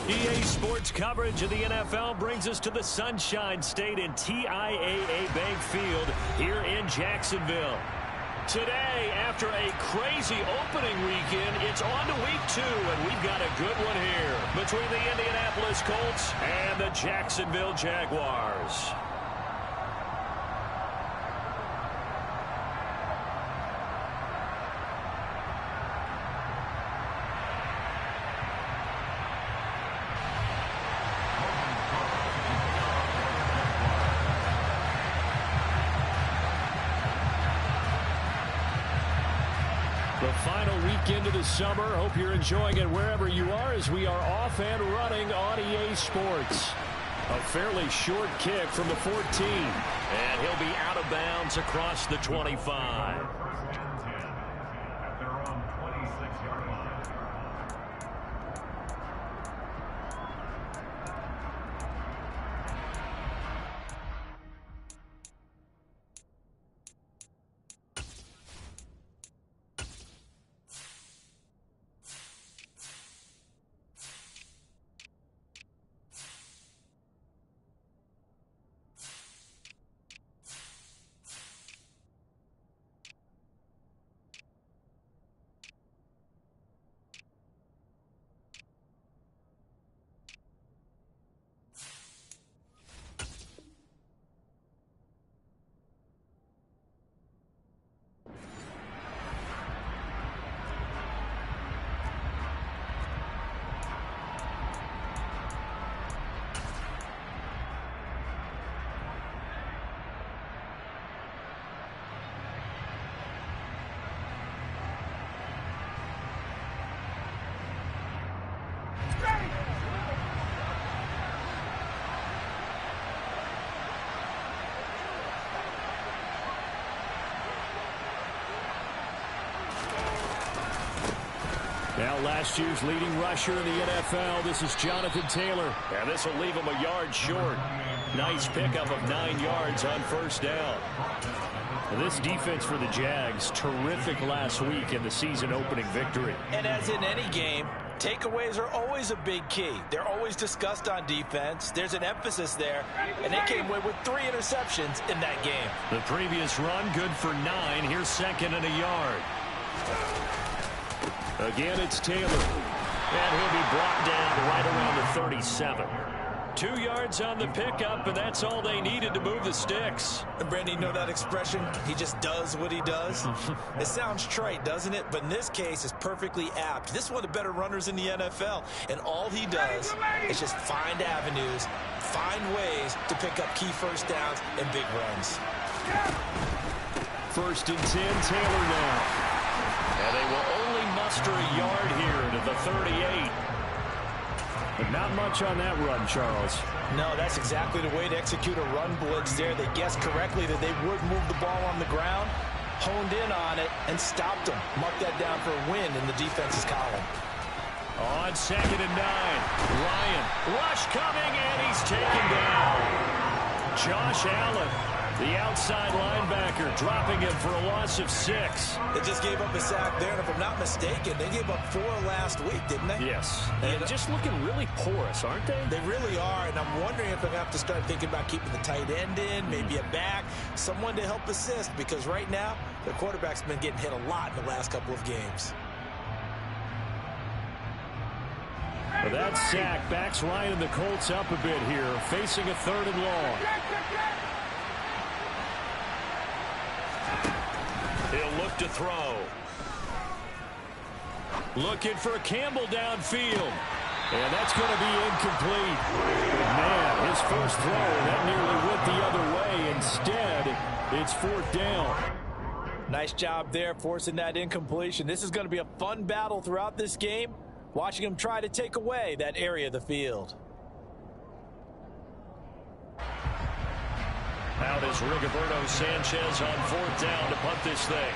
EA Sports coverage of the NFL brings us to the Sunshine State in TIAA Bank Field here in Jacksonville. Today, after a crazy opening weekend, it's on to week 2, and we've got a good one here between the Indianapolis Colts and the Jacksonville Jaguars. The final weekend of the summer. Hope you're enjoying it wherever you are as we are off and running on EA Sports. A fairly short kick from the 14. And he'll be out of bounds across the 25. Now last year's leading rusher in the NFL, this is Jonathan Taylor. And this will leave him a yard short. Nice pickup of 9 yards on first down. This defense for the Jags, terrific last week in the season-opening victory. And as in any game, takeaways are always a big key. They're always discussed on defense. There's an emphasis there, and they came away with 3 interceptions in that game. The previous run, good for 9. Here's second and a yard. Again, it's Taylor. And he'll be brought down right around the 37. 2 yards on the pickup, and that's all they needed to move the sticks. And Brandon, you know that expression? He just does what he does. It sounds trite, doesn't it? But in this case, it's perfectly apt. This is one of the better runners in the NFL, and all he does is just find avenues, find ways to pick up key first downs and big runs. First and 10, Taylor now. And they will only muster a yard here to the 38. But not much on that run, Charles. No, that's exactly the way to execute a run blitz there. They guessed correctly that they would move the ball on the ground, honed in on it, and stopped them. Mark that down for a win in the defense's column. On second and 9, Ryan. Rush coming, and he's taken down. Josh Allen, the outside linebacker, dropping him for a loss of 6. They just gave up a sack there, and if I'm not mistaken, they gave up 4 last week, didn't they? Yes. And just looking really porous, aren't they? They really are, and I'm wondering if I'm going to have to start thinking about keeping the tight end in, maybe a back, someone to help assist, because right now, their quarterback's been getting hit a lot in the last couple of games. Well, that sack backs Ryan and the Colts up a bit here, facing a 3rd and long. He'll look to throw. Looking for Campbell downfield. And that's going to be incomplete. Man, his first throw, that nearly went the other way. Instead, it's 4th down. Nice job there forcing that incompletion. This is going to be a fun battle throughout this game, watching him try to take away that area of the field. Out is Rigoberto Sanchez on 4th down to punt this thing.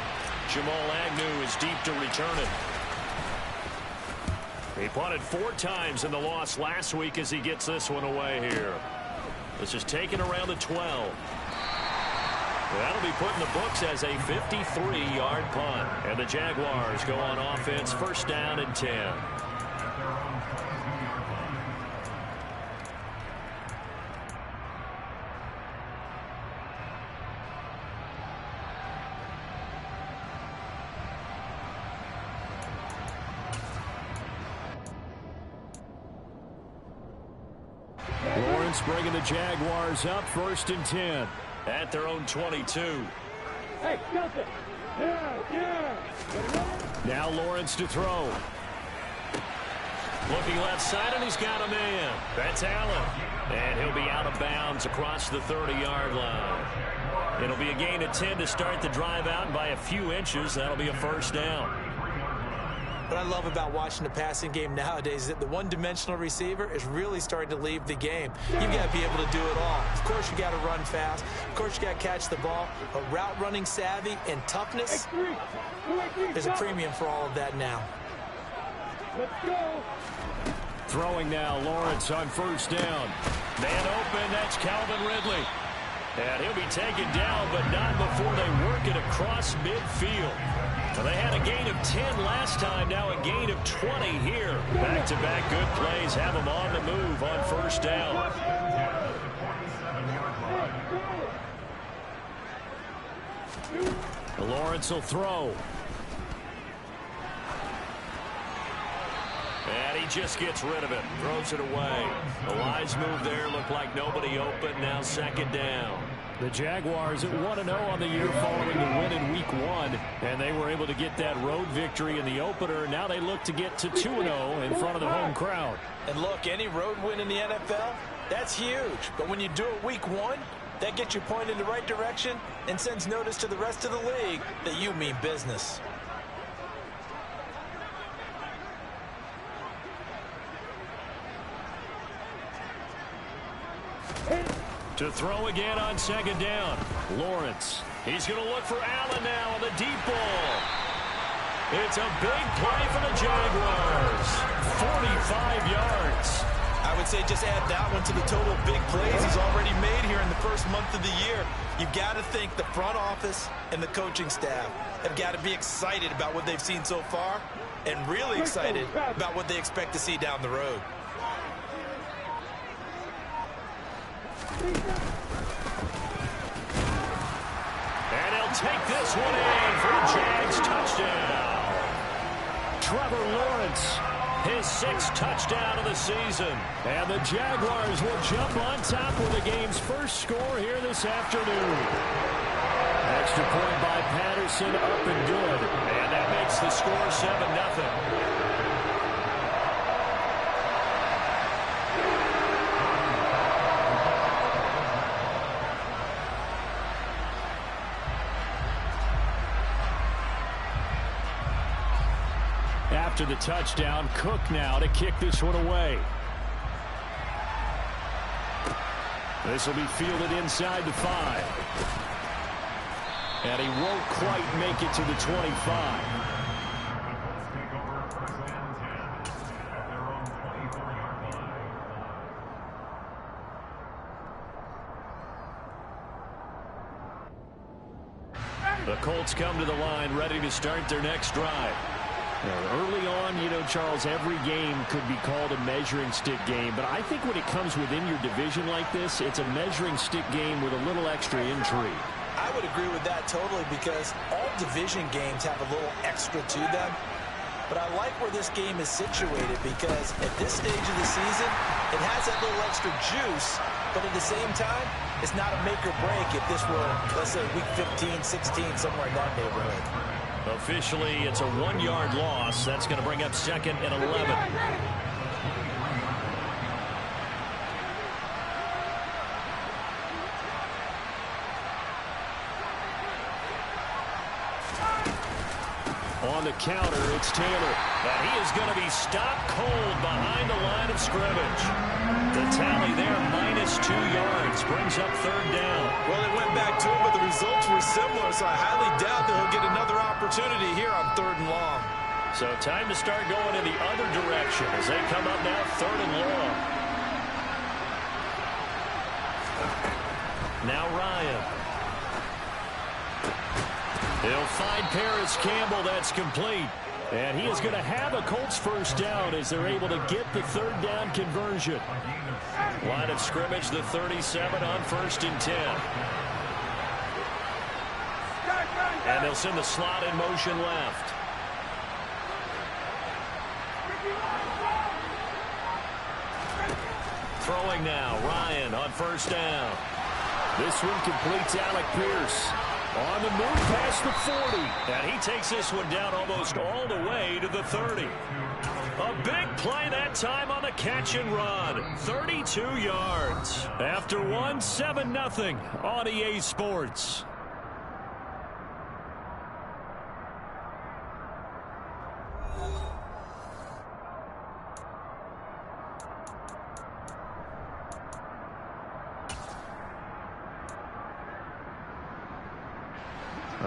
Jamal Agnew is deep to return it. He punted 4 times in the loss last week as he gets this one away here. This is taken around the 12. That'll be put in the books as a 53-yard punt. And the Jaguars go on offense, 1st down and 10. Lawrence bringing the Jaguars up 1st and 10 at their own 22. Hey, stop it. Yeah. Now Lawrence to throw. Looking left side, and he's got a man. That's Allen. And he'll be out of bounds across the 30-yard line. It'll be a gain of 10 to start the drive out, and by a few inches, that'll be a first down. What I love about watching the passing game nowadays is that the one-dimensional receiver is really starting to leave the game. You've got to be able to do it all. Of course, you got to run fast. Of course, you got to catch the ball. But route running savvy and toughness, there's a premium for all of that now. Let's go. Throwing now, Lawrence on 1st down. Man open, that's Calvin Ridley. And he'll be taken down, but not before they work it across midfield. Well, they had a gain of 10 last time, now a gain of 20 here. Back-to-back good plays have them on the move on 1st down. Lawrence will throw. And he just gets rid of it, throws it away. The wise move there, looked like nobody open, now 2nd down. The Jaguars at 1-0 on the year following the win in Week 1, and they were able to get that road victory in the opener. Now they look to get to 2-0 in front of the home crowd. And look, any road win in the NFL, that's huge. But when you do it Week 1, that gets you pointed in the right direction and sends notice to the rest of the league that you mean business. To throw again on 2nd down. Lawrence. He's going to look for Allen now on the deep ball. It's a big play for the Jaguars. 45 yards. I would say just add that one to the total big plays he's already made here in the first month of the year. You've got to think the front office and the coaching staff have got to be excited about what they've seen so far and really excited about what they expect to see down the road. And he'll take this one in for a Jags touchdown. Trevor Lawrence, his 6th touchdown of the season. And the Jaguars will jump on top with the game's first score here this afternoon. Extra point by Patterson, up and good. And that makes the score 7-0. After the touchdown, Cook now to kick this one away. This will be fielded inside the 5. And he won't quite make it to the 25. The Colts come to the line ready to start their next drive. Early on, you know, Charles, every game could be called a measuring stick game. But I think when it comes within your division like this, it's a measuring stick game with a little extra intrigue. I would agree with that totally because all division games have a little extra to them. But I like where this game is situated because at this stage of the season, it has that little extra juice. But at the same time, it's not a make or break if this were, let's say, week 15, 16, somewhere in that neighborhood. Officially, it's a 1-yard loss. That's going to bring up 2nd and 11. On the counter, it's Taylor. And he is going to be stopped cold behind the line of scrimmage. The tally there, -2 yards, brings up 3rd down. Well, it went back to him, but the results were similar, so I highly doubt that he'll get another opportunity here on 3rd and long. So time to start going in the other direction as they come up now 3rd and long. Now Ryan. He'll find Paris Campbell. That's complete. And he is going to have a Colts first down as they're able to get the third down conversion. Line of scrimmage, the 37 on 1st and 10. And they'll send the slot in motion left. Throwing now, Ryan on 1st down. This one completes Alec Pierce. On the move past the 40. And he takes this one down almost all the way to the 30. A big play that time on the catch and run. 32 yards. After one, 7-0 on EA Sports.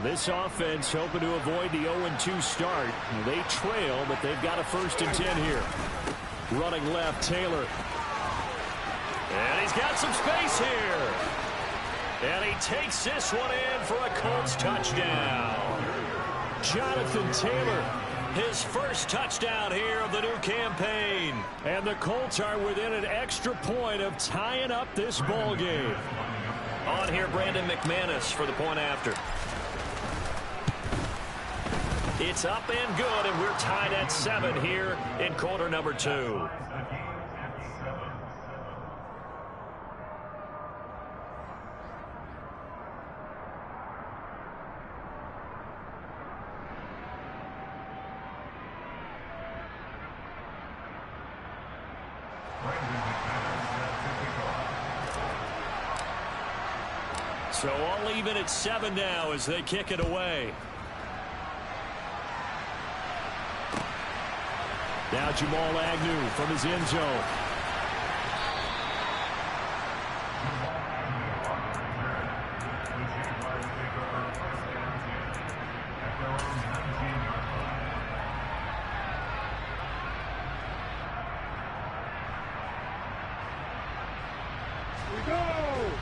This offense hoping to avoid the 0-2 start. They trail, but they've got a 1st and 10 here. Running left, Taylor. And he's got some space here. And he takes this one in for a Colts touchdown. Jonathan Taylor, his first touchdown here of the new campaign. And the Colts are within an extra point of tying up this ball game. On here, Brandon McManus for the point after. It's up and good, and we're tied at 7 here in quarter number 2. So all even at 7 now as they kick it away. Now Jamal Agnew from his end zone.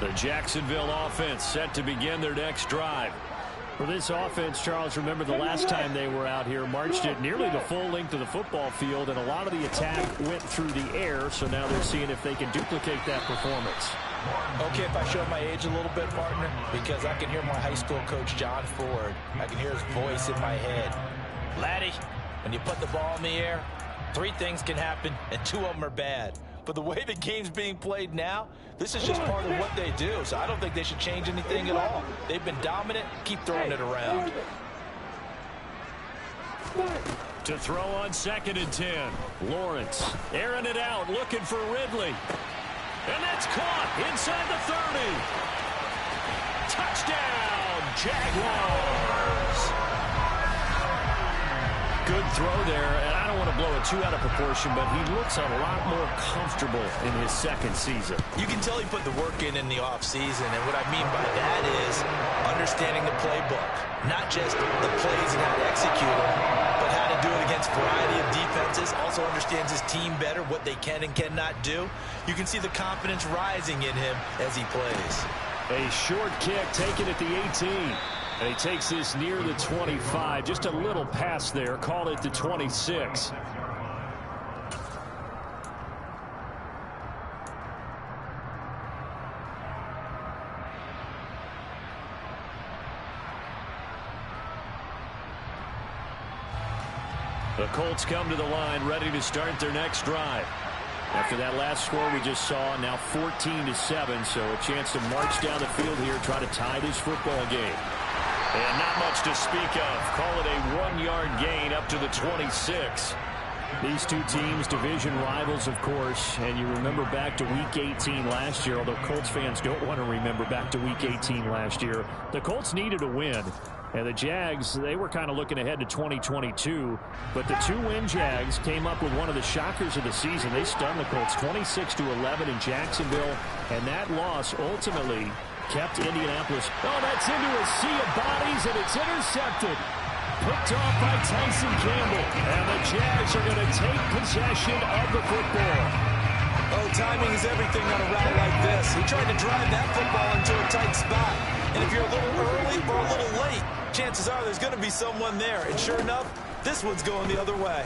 The Jacksonville offense set to begin their next drive. For this offense, Charles, remember the last time they were out here, marched it nearly the full length of the football field, and a lot of the attack went through the air, so now they're seeing if they can duplicate that performance. Okay, if I show my age a little bit, partner, because I can hear my high school coach, John Ford. I can hear his voice in my head. Laddie, when you put the ball in the air, 3 things can happen, and 2 of them are bad. But the way the game's being played now, this is just part of what they do. So I don't think they should change anything at all. They've been dominant. Keep throwing it around. To throw on 2nd and 10. Lawrence airing it out, looking for Ridley. And that's caught inside the 30. Touchdown, Jaguars. Good throw there, and I don't want to blow it too out of proportion, but he looks a lot more comfortable in his 2nd season. You can tell he put the work in the offseason, and what I mean by that is understanding the playbook. Not just the plays and how to execute them, but how to do it against a variety of defenses. Also understands his team better, what they can and cannot do. You can see the confidence rising in him as he plays. A short kick taken at the 18. And he takes this near the 25. Just a little pass there. Call it the 26. The Colts come to the line ready to start their next drive. After that last score we just saw, now 14-7. So a chance to march down the field here, try to tie this football game. And not much to speak of. Call it a 1-yard gain up to the 26. These two teams, division rivals, of course. And you remember back to Week 18 last year, although Colts fans don't want to remember back to Week 18 last year. The Colts needed a win. And the Jags, they were kind of looking ahead to 2022. But the 2-win Jags came up with one of the shockers of the season. They stunned the Colts 26-11 in Jacksonville. And that loss ultimately kept Indianapolis. Oh, that's into a sea of bodies, and it's intercepted. Picked off by Tyson Campbell. And the Jags are going to take possession of the football. Oh, timing is everything on a route like this. He tried to drive that football into a tight spot. And if you're a little early or a little late, chances are there's going to be someone there. And sure enough, this one's going the other way.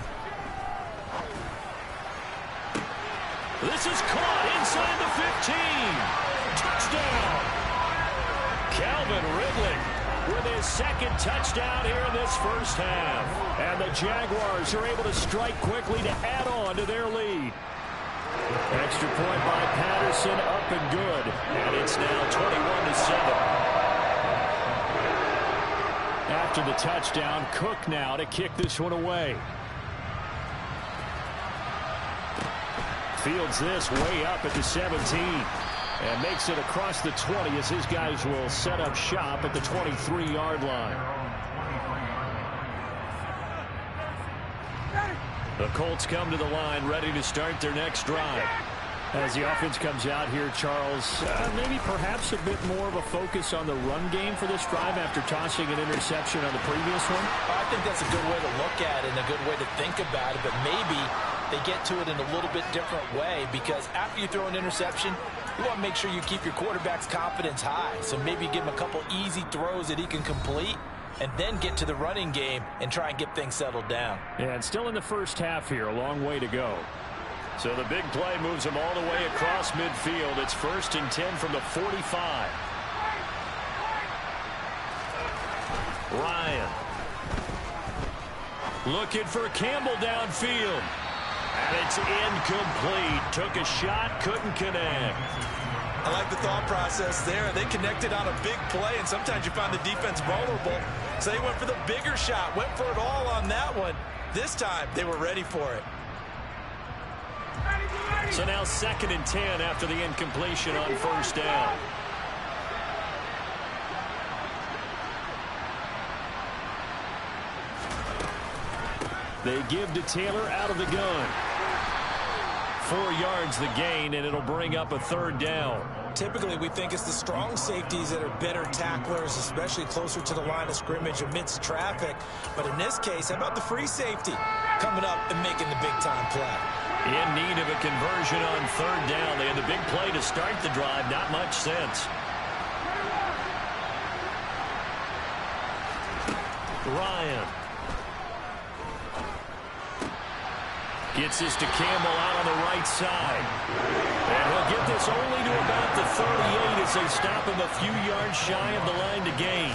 This is caught inside the 15. Touchdown. Calvin Ridley with his second touchdown here in this first half. And the Jaguars are able to strike quickly to add on to their lead. Extra point by Patterson, up and good. And it's now 21-7. After the touchdown, Cook now to kick this one away. Fields this way up at the 17. And makes it across the 20 as his guys will set up shop at the 23-yard line. The Colts come to the line ready to start their next drive. As the offense comes out here, Charles, maybe perhaps a bit more of a focus on the run game for this drive after tossing an interception on the previous one? I think that's a good way to look at it and a good way to think about it, but maybe they get to it in a little bit different way, because after you throw an interception, you want to make sure you keep your quarterback's confidence high. So maybe give him a couple easy throws that he can complete and then get to the running game and try and get things settled down. Yeah, and still in the first half here, a long way to go. So the big play moves them all the way across midfield. It's 1st and 10 from the 45. Ryan. Looking for Campbell downfield. And it's incomplete. Took a shot, couldn't connect. I like the thought process there. They connected on a big play, and sometimes you find the defense vulnerable. So they went for the bigger shot, went for it all on that one. This time, they were ready for it. So now 2nd and 10 after the incompletion on 1st down. They give to Taylor out of the gun. 4 yards the gain, and it'll bring up a 3rd down. Typically, we think it's the strong safeties that are better tacklers, especially closer to the line of scrimmage amidst traffic. But in this case, how about the free safety coming up and making the big-time play? In need of a conversion on 3rd down. They had the big play to start the drive. Not much sense. Ryan. Gets this to Campbell out on the right side. And he'll get this only to about the 38 as they stop him a few yards shy of the line to gain.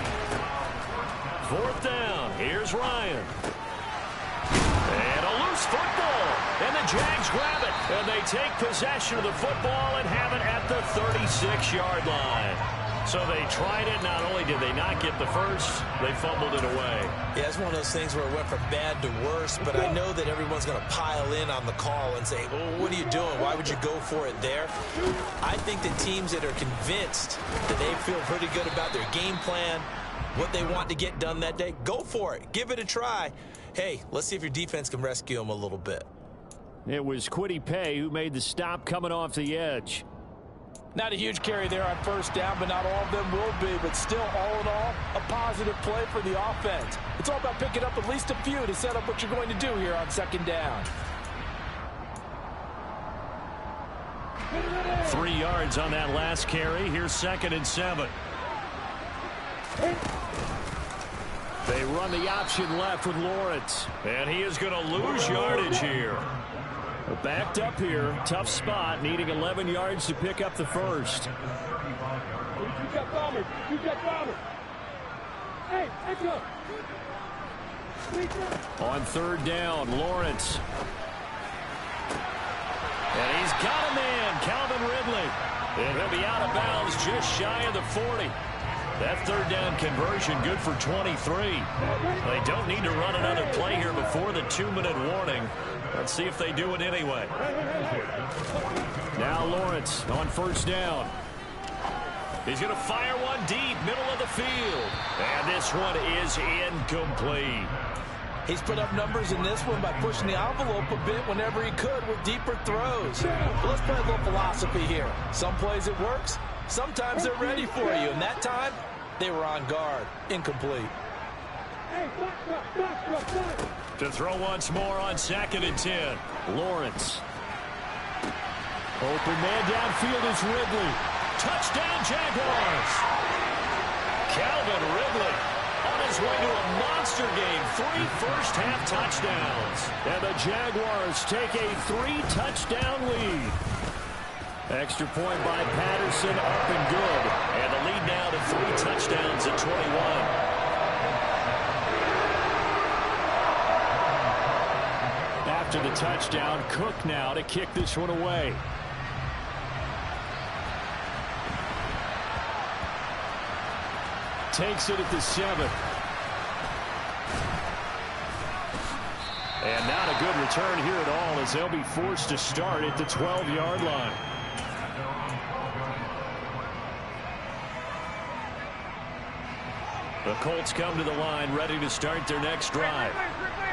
4th down. Here's Ryan. And a loose football. And the Jags grab it. And they take possession of the football and have it at the 36-yard line. So they tried it. Not only did they not get the first, they fumbled it away. Yeah, it's one of those things where it went from bad to worse, but I know that everyone's going to pile in on the call and say, well, what are you doing? Why would you go for it there? I think the teams that are convinced that they feel pretty good about their game plan, what they want to get done that day, go for it. Give it a try. Hey, let's see if your defense can rescue them a little bit. It was Kwity Paye who made the stop coming off the edge. Not a huge carry there on 1st down, but not all of them will be. But still, all in all, a positive play for the offense. It's all about picking up at least a few to set up what you're going to do here on 2nd down. 3 yards on that last carry. Here's 2nd and 7. They run the option left with Lawrence. And he is going to lose yardage here. Backed up here. Tough spot. Needing 11 yards to pick up the first. You got bombers. You got bombers. Hey, echo. On 3rd down, Lawrence. And he's got a man, Calvin Ridley. And he'll be out of bounds just shy of the 40. That 3rd down conversion good for 23. They don't need to run another play here before the 2-minute warning. Let's see if they do it anyway. Now Lawrence on 1st down. He's going to fire one deep, middle of the field. And this one is incomplete. He's put up numbers in this one by pushing the envelope a bit whenever he could with deeper throws. But let's play a little philosophy here. Some plays it works. Sometimes they're ready for you. And that time, they were on guard. Incomplete. To throw once more on 2nd and 10. Lawrence. Open man downfield is Ridley. Touchdown Jaguars. Calvin Ridley on a NFL is going to a monster game. 3 first-half touchdowns. And the Jaguars take a 3-touchdown lead. Extra point by Patterson, up and good. And the lead now to 3 touchdowns at 21. After the touchdown, Cook now to kick this one away. Takes it at the 7. And not a good return here at all, as they'll be forced to start at the 12-yard line. The Colts come to the line ready to start their next drive.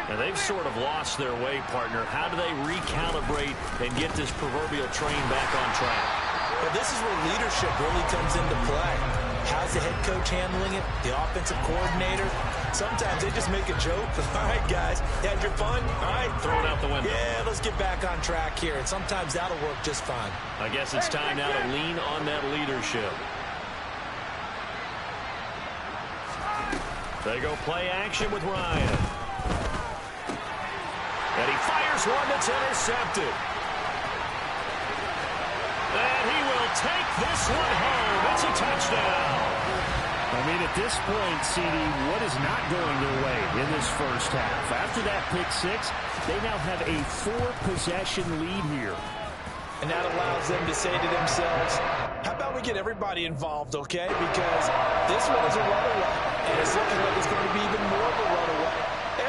And they've sort of lost their way, partner. How do they recalibrate and get this proverbial train back on track? Well, this is where leadership really comes into play. How's the head coach handling it? The offensive coordinator? Sometimes they just make a joke. All right, guys, you had your fun? All right. Throw it out the window. Yeah, let's get back on track here. And sometimes that'll work just fine. I guess it's time now to lean on that leadership. They go play action with Ryan. And he fires one that's intercepted. And he will take this one home. It's a touchdown. I mean, at this point, CD, what is not going their way in this first half? After that pick 6, they now have a 4-possession lead here. And that allows them to say to themselves, how about we get everybody involved, okay? Because this one is a runaway, and it's looking like it's going to be even more of a runaway.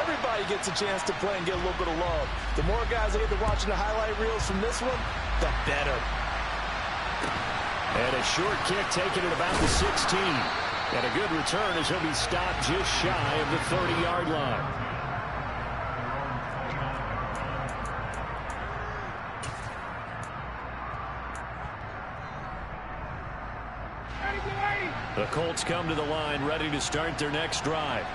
Everybody gets a chance to play and get a little bit of love. The more guys that get to watching the highlight reels from this one, the better. And a short kick taken at about the 16. And a good return as he'll be stopped just shy of the 30-yard line. The Colts come to the line ready to start their next drive.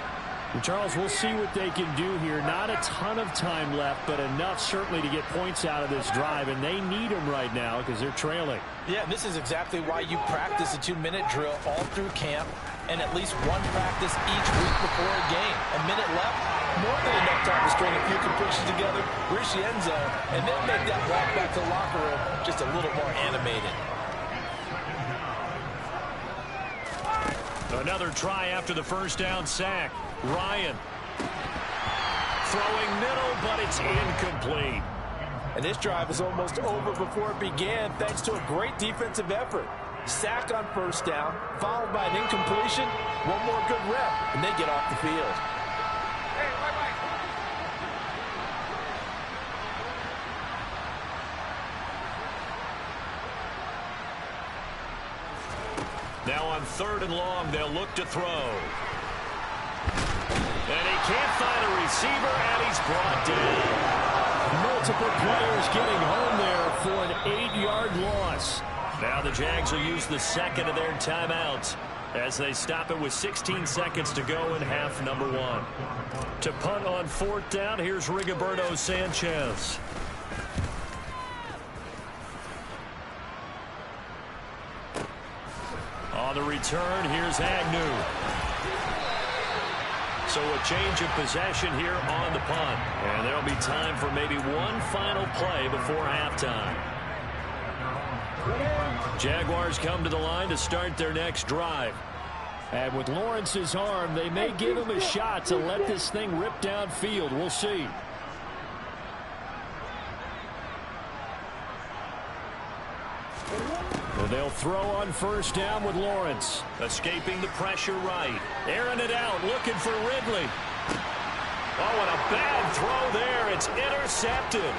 And Charles, we'll see what they can do here. Not a ton of time left, but enough certainly to get points out of this drive, and they need them right now because they're trailing. Yeah, and this is exactly why you practice a 2-minute drill all through camp and at least one practice each week before a game. A minute left, more than enough time to string a few completions together, reach the end zone, and then make that walk back to the locker room just a little more animated. Another try after the first down sack. Ryan throwing middle, but it's incomplete. And this drive is almost over before it began thanks to a great defensive effort. Sack on first down, followed by an incompletion. One more good rep, and they get off the field. Now on 3rd and long, they'll look to throw. And he can't find a receiver, and he's brought down. Multiple players getting home there for an 8-yard loss. Now the Jags will use the second of their timeouts as they stop it with 16 seconds to go in half number 1. To punt on 4th down, here's Rigoberto Sanchez. On the return, here's Agnew. So a change of possession here on the punt. And there'll be time for maybe one final play before halftime. Jaguars come to the line to start their next drive. And with Lawrence's arm, they may give him a shot to let this thing rip downfield. We'll see. Well, they'll throw on first down with Lawrence. Escaping the pressure right. Airing it out, looking for Ridley. Oh, and a bad throw there. It's intercepted.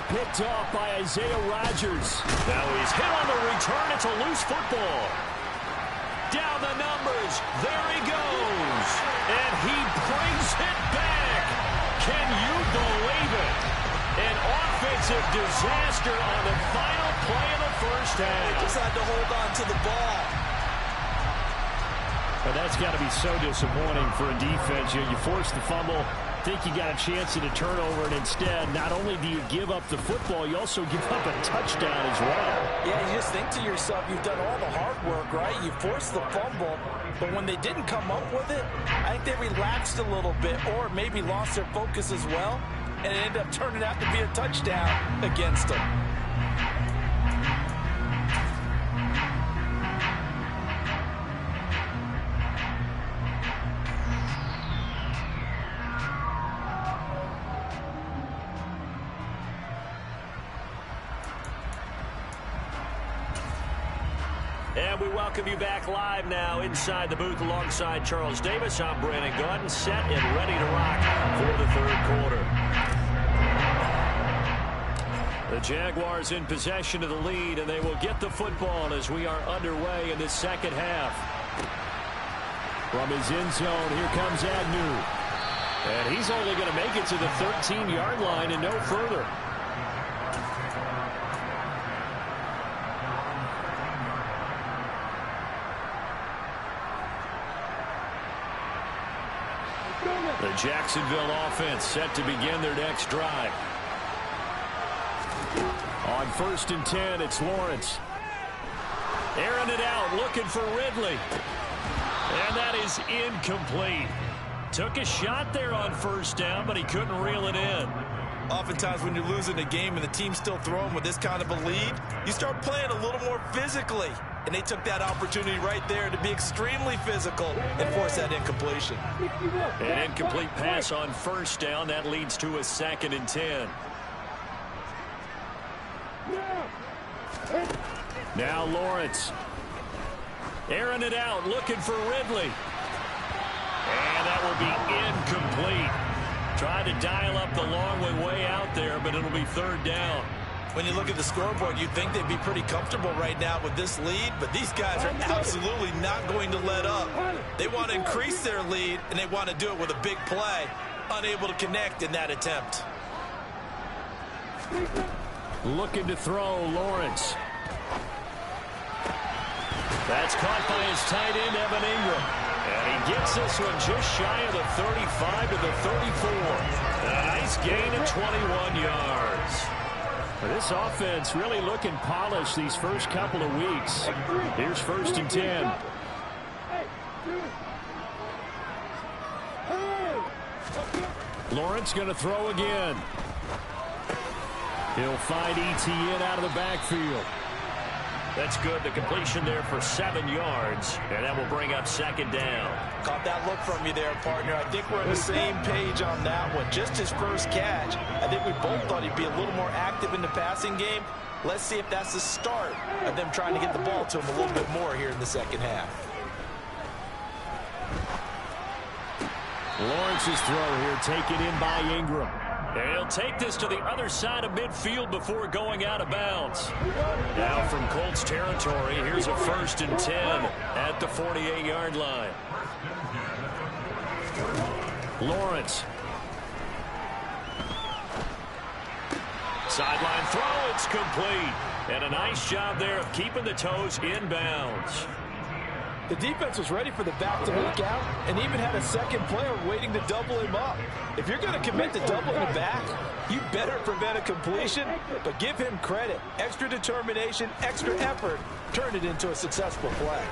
Picked off by Isaiah Rodgers. Now he's hit on the return. It's a loose football. Down the numbers. There he goes. And he brings it back. Can you believe it? An offensive disaster on the final play of the first half. They just had to hold on to the ball. But that's got to be so disappointing for a defense. You force the fumble, think you got a chance at a turnover, and instead, not only do you give up the football, you also give up a touchdown as well. Yeah, you just think to yourself, you've done all the hard work, right? You forced the fumble, but when they didn't come up with it, I think they relaxed a little bit or maybe lost their focus as well, and it ended up turning out to be a touchdown against them. And we welcome you back live now inside the booth alongside Charles Davis. I'm Brandon Gaudin, set and ready to rock for the third quarter. The Jaguars in possession of the lead, and they will get the football as we are underway in this second half. From his end zone, here comes Agnew. And he's only going to make it to the 13-yard line and no further. The Jacksonville offense set to begin their next drive. On 1st and 10, it's Lawrence. Airing it out, looking for Ridley. And that is incomplete. Took a shot there on 1st down, but he couldn't reel it in. Oftentimes when you're losing a game and the team's still throwing with this kind of a lead, you start playing a little more physically. And they took that opportunity right there to be extremely physical and force that incompletion. An incomplete pass on 1st down. That leads to a 2nd and 10. Now Lawrence. Airing it out, looking for Ridley. And that will be incomplete. Tried to dial up the long way out there, but it'll be 3rd down. When you look at the scoreboard, you'd think they'd be pretty comfortable right now with this lead, but these guys are absolutely not going to let up. They want to increase their lead, and they want to do it with a big play. Unable to connect in that attempt. Looking to throw, Lawrence. That's caught by his tight end, Evan Ingram. And he gets this one just shy of the 35 to the 34. A nice gain of 21 yards. This offense really looking polished these first couple of weeks. Here's 1st and 10. Lawrence going to throw again. He'll find Etienne out of the backfield. That's good. The completion there for 7 yards, and that will bring up 2nd down. Caught that look from you there, partner. I think we're on the same page on that one. Just his first catch. I think we both thought he'd be a little more active in the passing game. Let's see if that's the start of them trying to get the ball to him a little bit more here in the second half. Lawrence's throw here taken in by Ingram. And he'll take this to the other side of midfield before going out of bounds. Now from Colts territory, here's a 1st and 10 at the 48-yard line. Lawrence. Sideline throw, it's complete. And a nice job there of keeping the toes inbounds. The defense was ready for the back to make out and even had a second player waiting to double him up. If you're going to commit to doubling the back, you better prevent a completion, but give him credit. Extra determination, extra effort, turned it into a successful play.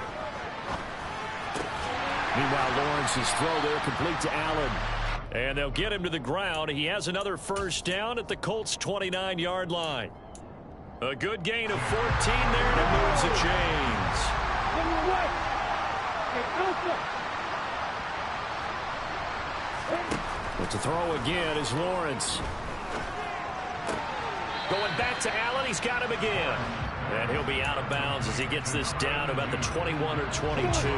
Meanwhile, Lawrence's throw there complete to Allen. And they'll get him to the ground. He has another 1st down at the Colts' 29-yard line. A good gain of 14 there, and it moves the chains. But to throw again is Lawrence. Going back to Allen, he's got him again. And he'll be out of bounds as he gets this down about the 21 or 22.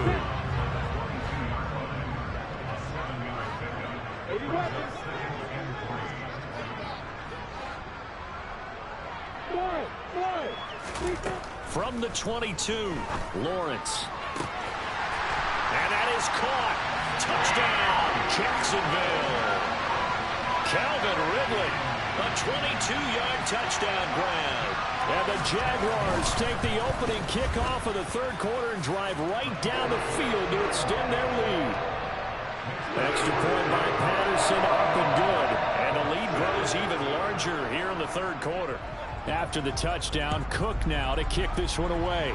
From the 22, Lawrence. And that is caught. Touchdown, Jacksonville. Calvin Ridley, a 22-yard touchdown grab. And the Jaguars take the opening kickoff of the third quarter and drive right down the field to extend their lead. Extra point by Patterson, up and good. And the lead grows even larger here in the third quarter. After the touchdown, Cook now to kick this one away.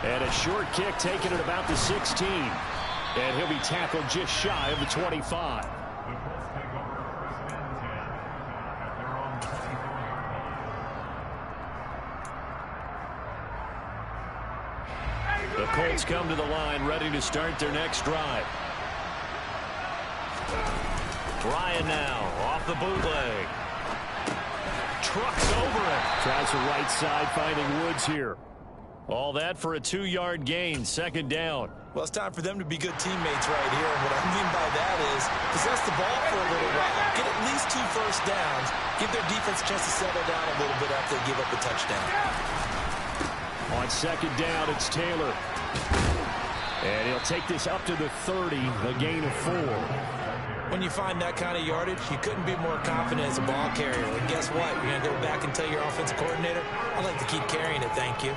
And a short kick taken at about the 16. And he'll be tackled just shy of the 25. The Colts come to the line ready to start their next drive. Ryan now off the bootleg. Trucks over it. Tries the right side, finding Woods here. All that for a 2-yard gain, second down. Well, it's time for them to be good teammates right here. And what I mean by that is possess the ball for a little while, get at least 2 first downs, give their defense a chance to settle down a little bit after they give up a touchdown. On second down, it's Taylor. And he'll take this up to the 30, a gain of 4. When you find that kind of yardage, you couldn't be more confident as a ball carrier. And guess what? You're going to go back and tell your offensive coordinator, I'd like to keep carrying it, thank you.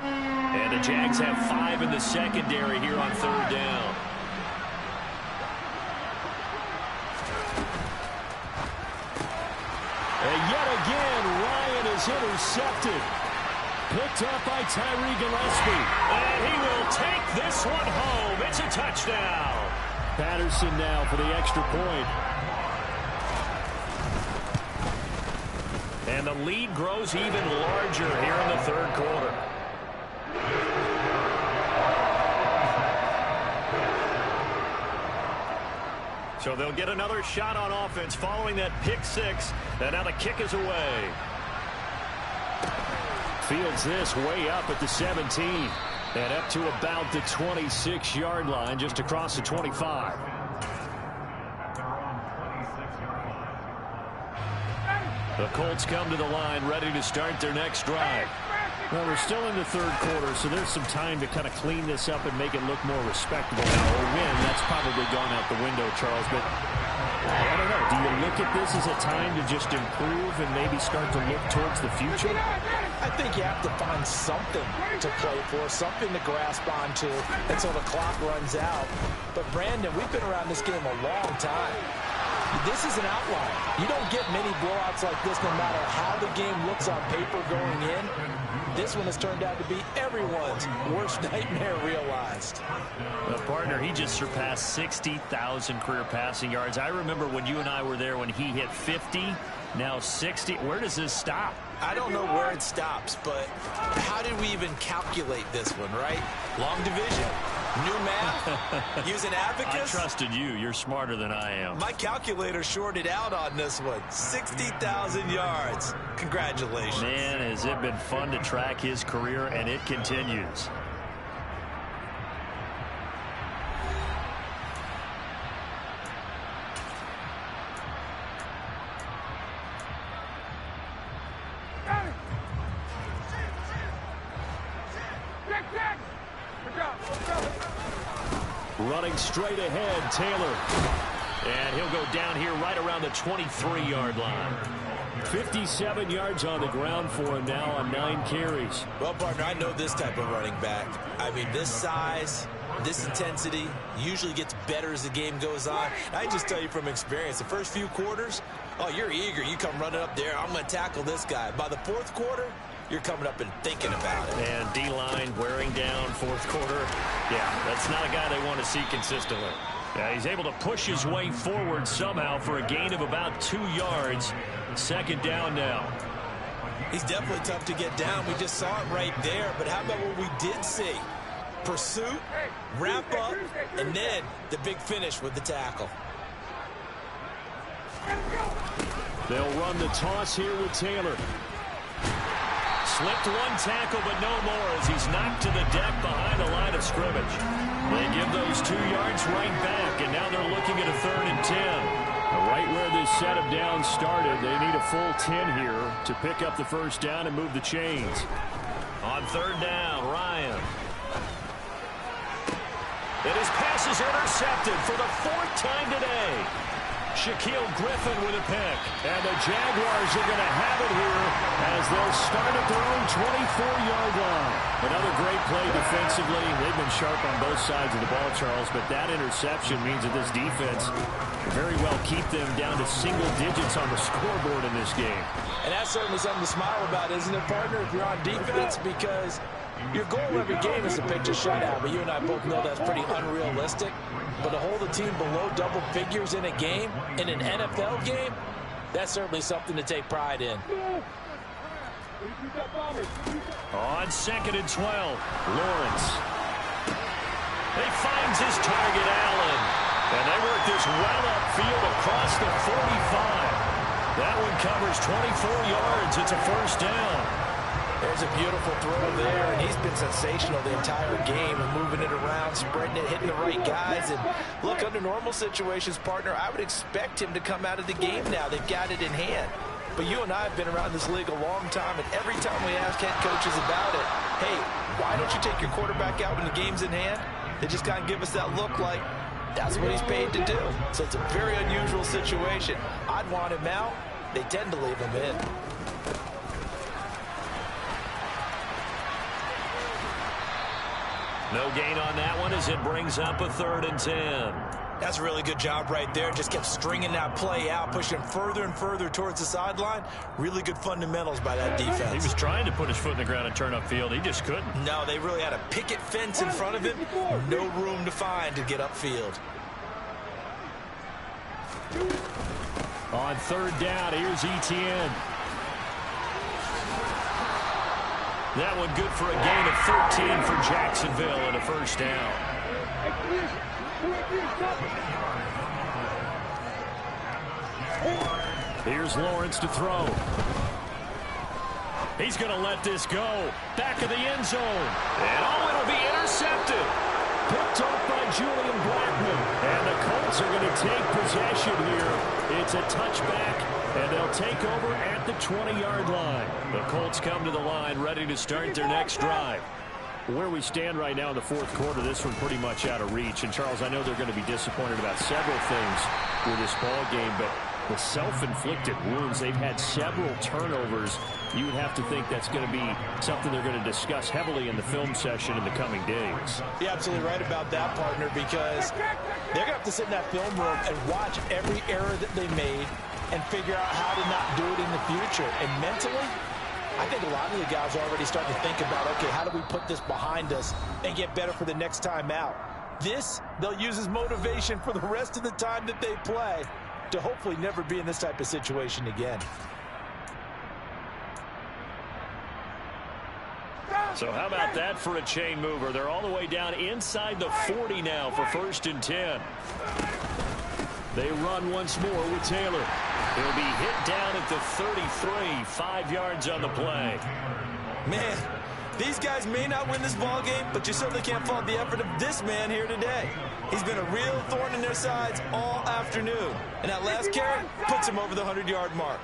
And the Jags have 5 in the secondary here on third down. And yet again, Ryan is intercepted. Picked up by Tyree Gillespie. And he will take this one home. It's a touchdown. Patterson now for the extra point. And the lead grows even larger here in the third quarter. So they'll get another shot on offense following that pick 6. And now the kick is away. Fields this way up at the 17. And up to about the 26-yard line, just across the 25. The Colts come to the line ready to start their next drive. Well, we're still in the third quarter, so there's some time to kind of clean this up and make it look more respectable. Now, a win, that's probably gone out the window, Charles, but I don't know. Do you look at this as a time to just improve and maybe start to look towards the future? I think you have to find something to play for, something to grasp onto until the clock runs out. But, Brandon, we've been around this game a long time. This is an outlier. You don't get many blowouts like this no matter how the game looks on paper going in. This one has turned out to be everyone's worst nightmare realized. Well, partner, he just surpassed 60,000 career passing yards. I remember when you and I were there when he hit 50, now 60. Where does this stop? I don't know where it stops, but how did we even calculate this one, right? Long division, new math, using abacus. I trusted you. You're smarter than I am. My calculator shorted out on this one. 60,000 yards. Congratulations. Man, has it been fun to track his career, and it continues. Running straight ahead, Taylor. And he'll go down here right around the 23-yard line. 57 yards on the ground for him now on 9 carries. Well, partner, I know this type of running back. I mean, this size, this intensity usually gets better as the game goes on. I just tell you from experience, the first few quarters, oh, you're eager. You come running up there. I'm going to tackle this guy. By the fourth quarter, you're coming up and thinking about it. And D-line wearing down fourth quarter. Yeah, that's not a guy they want to see consistently. Yeah, he's able to push his way forward somehow for a gain of about 2 yards. Second down now. He's definitely tough to get down. We just saw it right there. But how about what we did see? Pursuit, wrap up, and then the big finish with the tackle. They'll run the toss here with Taylor. Slipped one tackle, but no more as he's knocked to the deck behind the line of scrimmage. They give those 2 yards right back, and now they're looking at a 3rd and 10. Right where this set of downs started, they need a full 10 here to pick up the first down and move the chains. On 3rd down, Ryan. And his pass is intercepted for the 4th time today. Shaquille Griffin with a pick. And the Jaguars are going to have it here as they'll start at their own 24-yard line. Another great play defensively. They've been sharp on both sides of the ball, Charles, but that interception means that this defense very well keep them down to single digits on the scoreboard in this game. And that's certainly something to smile about, isn't it, partner, if you're on defense? Because your goal every game is to pick a shutout, but you and I both know that's pretty unrealistic. But to hold a team below double figures in a game, in an NFL game, that's certainly something to take pride in. On 2nd and 12, Lawrence. He finds his target, Allen. And they work this well upfield across the 45. That one covers 24 yards. It's a first down. There's a beautiful throw there, and he's been sensational the entire game and moving it around, spreading it, hitting the right guys. And look, under normal situations, partner, I would expect him to come out of the game now. They've got it in hand. But you and I have been around this league a long time, and every time we ask head coaches about it, hey, why don't you take your quarterback out when the game's in hand? They just kind of give us that look like that's what he's paid to do. So it's a very unusual situation. I'd want him out. They tend to leave him in. No gain on that one as it brings up a 3rd and 10. That's a really good job right there. Just kept stringing that play out, pushing him further and further towards the sideline. Really good fundamentals by that defense. He was trying to put his foot in the ground and turn upfield. He just couldn't. No, they really had a picket fence in front of him. No room to find to get upfield. On 3rd down, here's Etienne. That one good for a gain of 13 for Jacksonville and a first down. Here's Lawrence to throw. He's going to let this go. Back of the end zone. And it'll be intercepted. Picked off by Julian Blackman. And the Colts are going to take possession here. It's a touchback, and they'll take over at the 20-yard line. The Colts come to the line ready to start their next drive. Where we stand right now in the 4th quarter, this one pretty much out of reach. And, Charles, I know they're going to be disappointed about several things with this ball game, but the self-inflicted wounds, they've had several turnovers. You would have to think that's going to be something they're going to discuss heavily in the film session in the coming days. You're absolutely right about that, partner, because they're going to have to sit in that film room and watch every error that they made and figure out how to not do it in the future. And mentally, I think a lot of the guys are already starting to think about, okay, how do we put this behind us and get better for the next time out? This, they'll use as motivation for the rest of the time that they play to hopefully never be in this type of situation again. So how about that for a chain mover? They're all the way down inside the 40 now for 1st and 10. They run once more with Taylor. He'll be hit down at the 33, 5 yards on the play. Man, these guys may not win this ball game, but you certainly can't fault the effort of this man here today. He's been a real thorn in their sides all afternoon. And that last carry puts him over the 100-yard mark.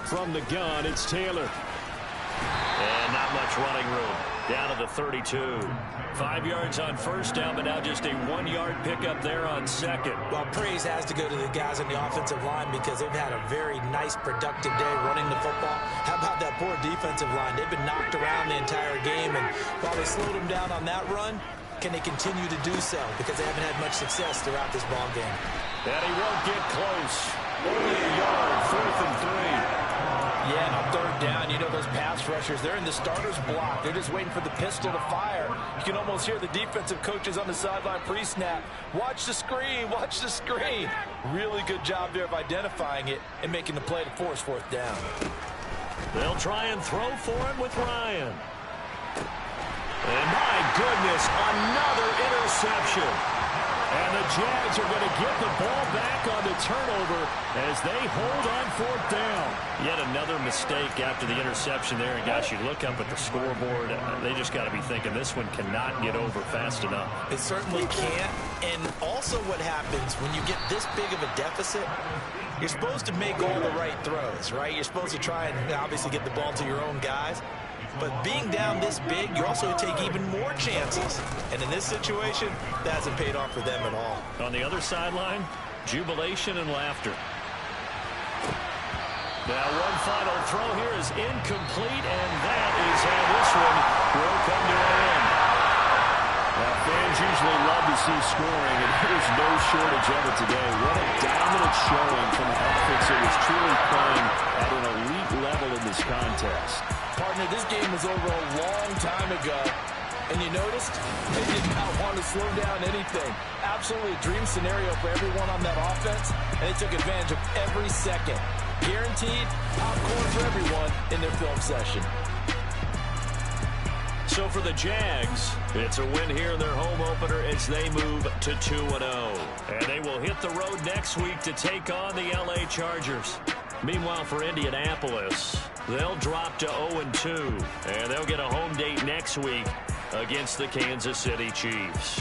From the gun, it's Taylor. And not much running room. Down to the 32. 5 yards on 1st down, but now just a 1-yard pickup there on 2nd. Well, praise has to go to the guys on the offensive line because they've had a very nice, productive day running the football. How about that poor defensive line? They've been knocked around the entire game, and while they slowed them down on that run, can they continue to do so? Because they haven't had much success throughout this ball game. And he won't get close. Only a yard, 4th and 3. Yeah, on 3rd down, you know those pass rushers, they're in the starter's block. They're just waiting for the pistol to fire. You can almost hear the defensive coaches on the sideline pre-snap. Watch the screen, watch the screen. Really good job there of identifying it and making the play to force 4th down. They'll try and throw for him with Ryan. And my goodness, another interception. And the Jags are going to get the ball back on the turnover as they hold on 4th down. Yet another mistake after the interception there. And, gosh, you look up at the scoreboard, they just got to be thinking this one cannot get over fast enough. It certainly can't. And also what happens when you get this big of a deficit, you're supposed to make all the right throws, right? You're supposed to try and obviously get the ball to your own guys. But being down this big, you also take even more chances. And in this situation, that hasn't paid off for them at all. On the other sideline, jubilation and laughter. Now one final throw here is incomplete, and that is how this one will come to an end. Well, fans usually love to see scoring, and there's no shortage of it today. What a dominant showing from an offense that was truly playing at an elite level in this contest. Partner, this game was over a long time ago, and you noticed they did not want to slow down anything. Absolutely a dream scenario for everyone on that offense, and they took advantage of every second. Guaranteed popcorn for everyone in their film session. So for the Jags, it's a win here in their home opener as they move to 2-0. And they will hit the road next week to take on the LA Chargers. Meanwhile, for Indianapolis, they'll drop to 0-2. And they'll get a home date next week against the Kansas City Chiefs.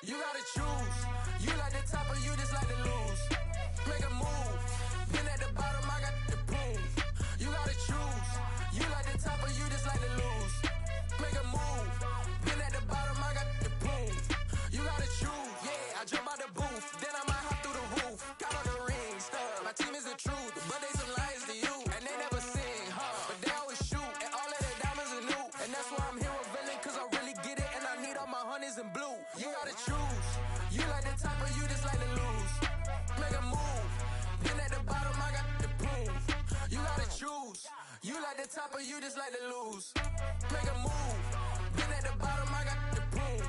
You gotta choose. You like the top or you just like to lose. Make a move. Been at the bottom, I got the prove. You gotta choose. You like the top or you just like to lose. Make a move. Been at the bottom, I got the prove. You gotta choose. Yeah, I jump out the booth. Then I might hop through the roof. Got all the rings, stuff. My team is the truth, but they some liars to you. And they never sing, but they always shoot. And all of their diamonds are new. And that's why I'm here revealing, cause I really get it. And I need all my honeys in blue. You gotta choose. You like the top or you just like to lose. Make a move. Been at the bottom, I got the proof. You gotta choose. You like the top or you just like to lose. Make a move. Been at the bottom, I got the proof.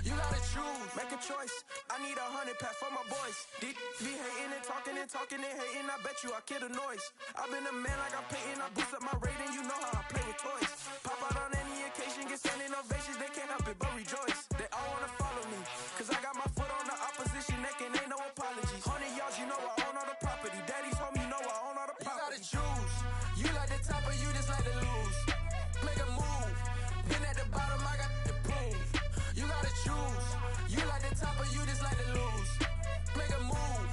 You gotta choose. Make a choice. I need 100 pack for my boys. Be hating and talking and hating. I bet you I kill the noise. I've been a man like I'm Peyton. I boost up my rating. You know how I play with toys. Pop out on any occasion, get standing ovations. They can't help it but rejoice. They all wanna follow me, cause I got my foot on the opposition neck and ain't no apologies. 100 yards, you know I own all the property. Daddy's home, you know I own all the property. You gotta choose. You like the top or you just like to lose. Make a move. Been at the bottom, I got the proof. You gotta choose. You like the top or you just like to lose. Make a move.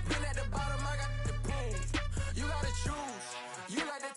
Been at the bottom, I got the proof. You gotta choose. You like the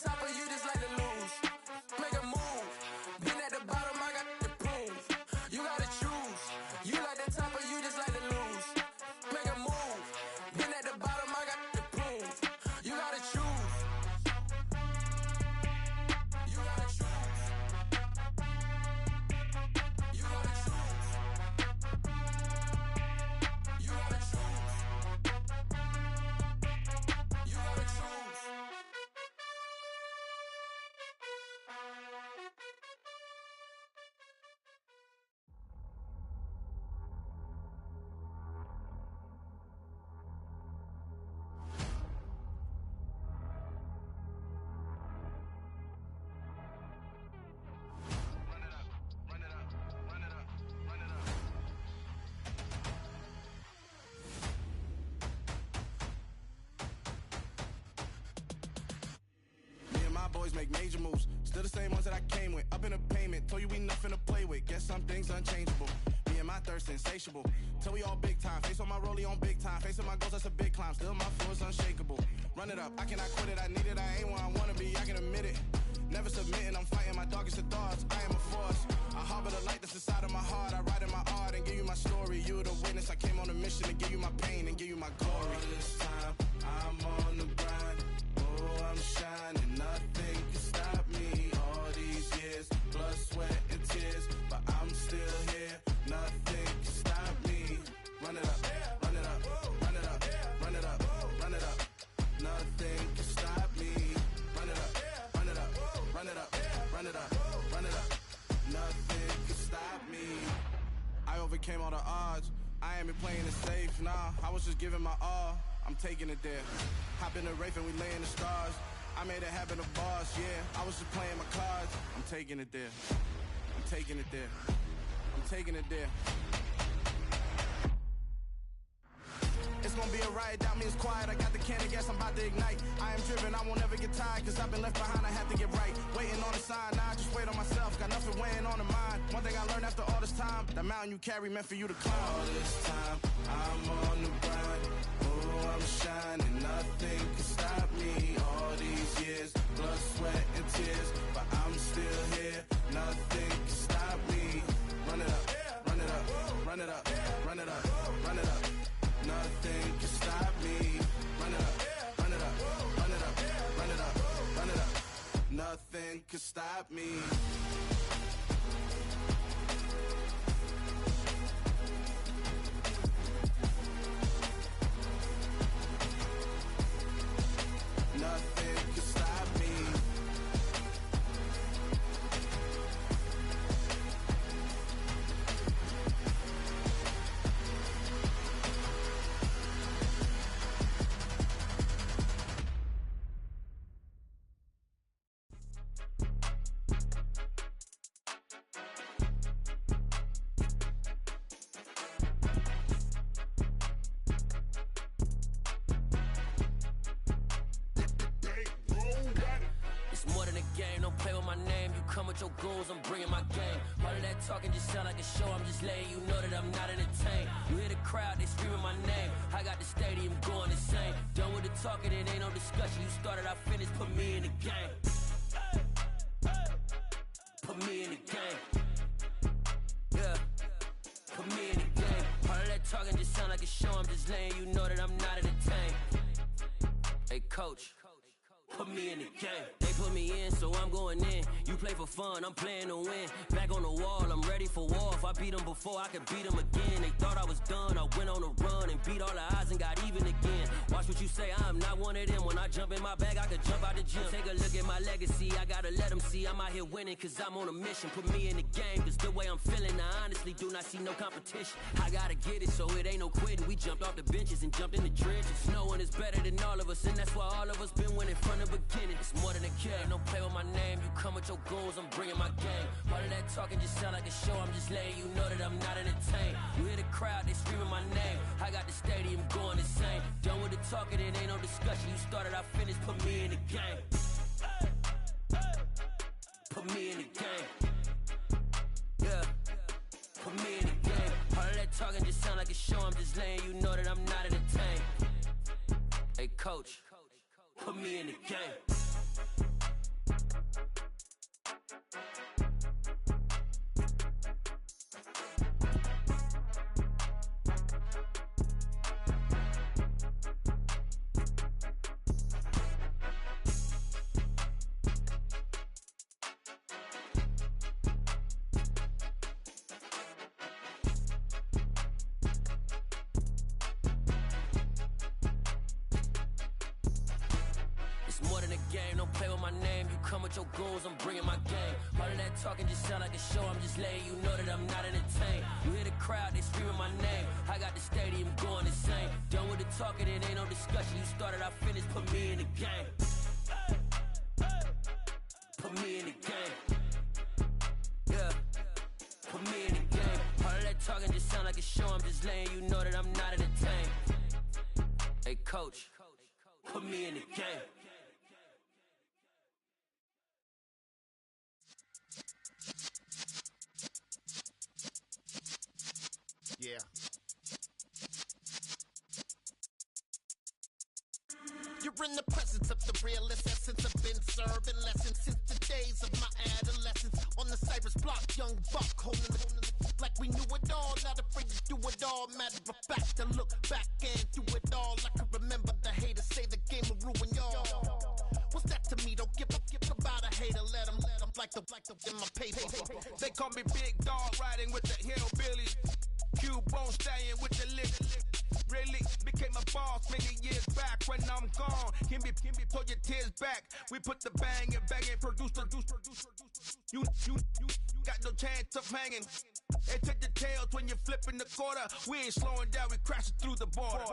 make major moves. Still the same ones that I came with. Up in a payment, told you we nothing to play with. Guess some things unchangeable. Me and my thirst insatiable. Till we all big time. Face on my rollie on big time. Facing my goals, that's a big climb. Still my flow is unshakable. Run it up, I cannot quit it. I need it, I ain't where I wanna be, I can admit it. Never submitting, I'm fighting my darkest of thoughts. I am a force. I harbor the light that's inside of my heart. I write in my art and give you my story. You the witness. I came on a mission to give you my pain and give you my glory. All this time, I'm on the grind. Oh, I'm shining. Nothing can stop me. All these years, blood, sweat, and tears. But I'm still here. Nothing can stop me. Run it up, run it up, run it up, run it up, run it up. Nothing can stop me. Run it up, run it up, run it up, run it up, run it up. Nothing can stop me. I overcame all the odds. I ain't been playing it safe, nah. I was just giving my all. I'm taking it there. Hop in the Wraith and we lay in the stars. I made it happen, the boss, yeah. I was just playing my cards. I'm taking it there. I'm taking it there. I'm taking it there. It's gonna be a riot, doubt me it's quiet. I got the can of gas, I'm about to ignite. I am driven, I won't ever get tired, cause I've been left behind, I have to get right. Waiting on the sign, now I just wait on myself. Got nothing weighing on the mind. One thing I learned after all this time, the mountain you carry meant for you to climb. All this time, I'm on the grind. Oh, I'm shining, nothing can stop me. All these years, blood, sweat, and tears. But I'm still here, nothing can stop me. Run it up, run it up, run it up, run it up, run it up. Nothing can stop me. Run it up, run it up, run it up, run it up, run it up. Nothing can stop me. Nothing can stop me. Your goals, I'm bringing my game. All of that talking just sound like a show. I'm just letting you know that I'm not entertained. You hear the crowd, they screaming my name. I got the stadium going insane. Done with the talking, it ain't no discussion. You started, I finished, put me in the game. Put me in the game. Yeah, put me in the game. All of that talking just sound like a show. I'm just letting you know that I'm not entertained. Hey, coach, put me in the game. They put me in, so I'm going in. You play for fun, I'm playing to win. Back on the wall, I'm ready for war. If I beat them before, I could beat them again. They thought I was done, I went on a run and beat all the odds and got even again. Watch what you say, I'm not one of them. When I jump in my bag, I could jump out the gym. Take a look at my legacy, I gotta let them see I'm out here winning, cause I'm on a mission. Put me in the game, cause the way I'm feeling, I honestly do not see no competition. I gotta get it, so it ain't no quitting. We jumped off the benches and jumped in the trenches. No one is better than all of us, and that's why all of us been winning from the beginning. It's more than a kill, ain't no play with my name. You come with your goals, I'm bringing my game. All of that talking just sound like a show. I'm just letting you know that I'm not entertained. You hear the crowd, they screaming my name. I got the stadium going insane. Done with the talking, it ain't no discussion. You started, I finished, put me in the game. Put me in the game. Yeah, put me in the game. All of that talking just sound like a show. I'm just letting you know that I'm not entertained. Hey, coach, put me in the game. Your goals, I'm bringing my game. All of that talking just sound like a show. I'm just letting you know that I'm not entertained. You hear the crowd, they screaming my name. I got the stadium going insane. Done with the talking, it ain't no discussion. You started, I finished, put me in the game. Put me in the game. Yeah, put me in the game. All of that talking just sound like a show. I'm just letting you know that I'm not entertained. Hey, coach, put me in the game. in the presence of the realest essence. I've been serving lessons since the days of my adolescence. On the Cypress block, young buck holding it like we knew it all. Not afraid to do it all. Matter of fact, to look back and do it all. I can remember the haters say the game will ruin y'all. What's that to me? Don't give about a hater. Let them like the in my paper. They call me Big Dog, riding with the hillbillies. Cubone staying with the lip. Really became a boss many years back. When I'm gone, can be pull your tears back. We put the bang and produce. You got no chance of hanging. They take the tails when you're flipping the quarter. We ain't slowing down, we crashing through the border.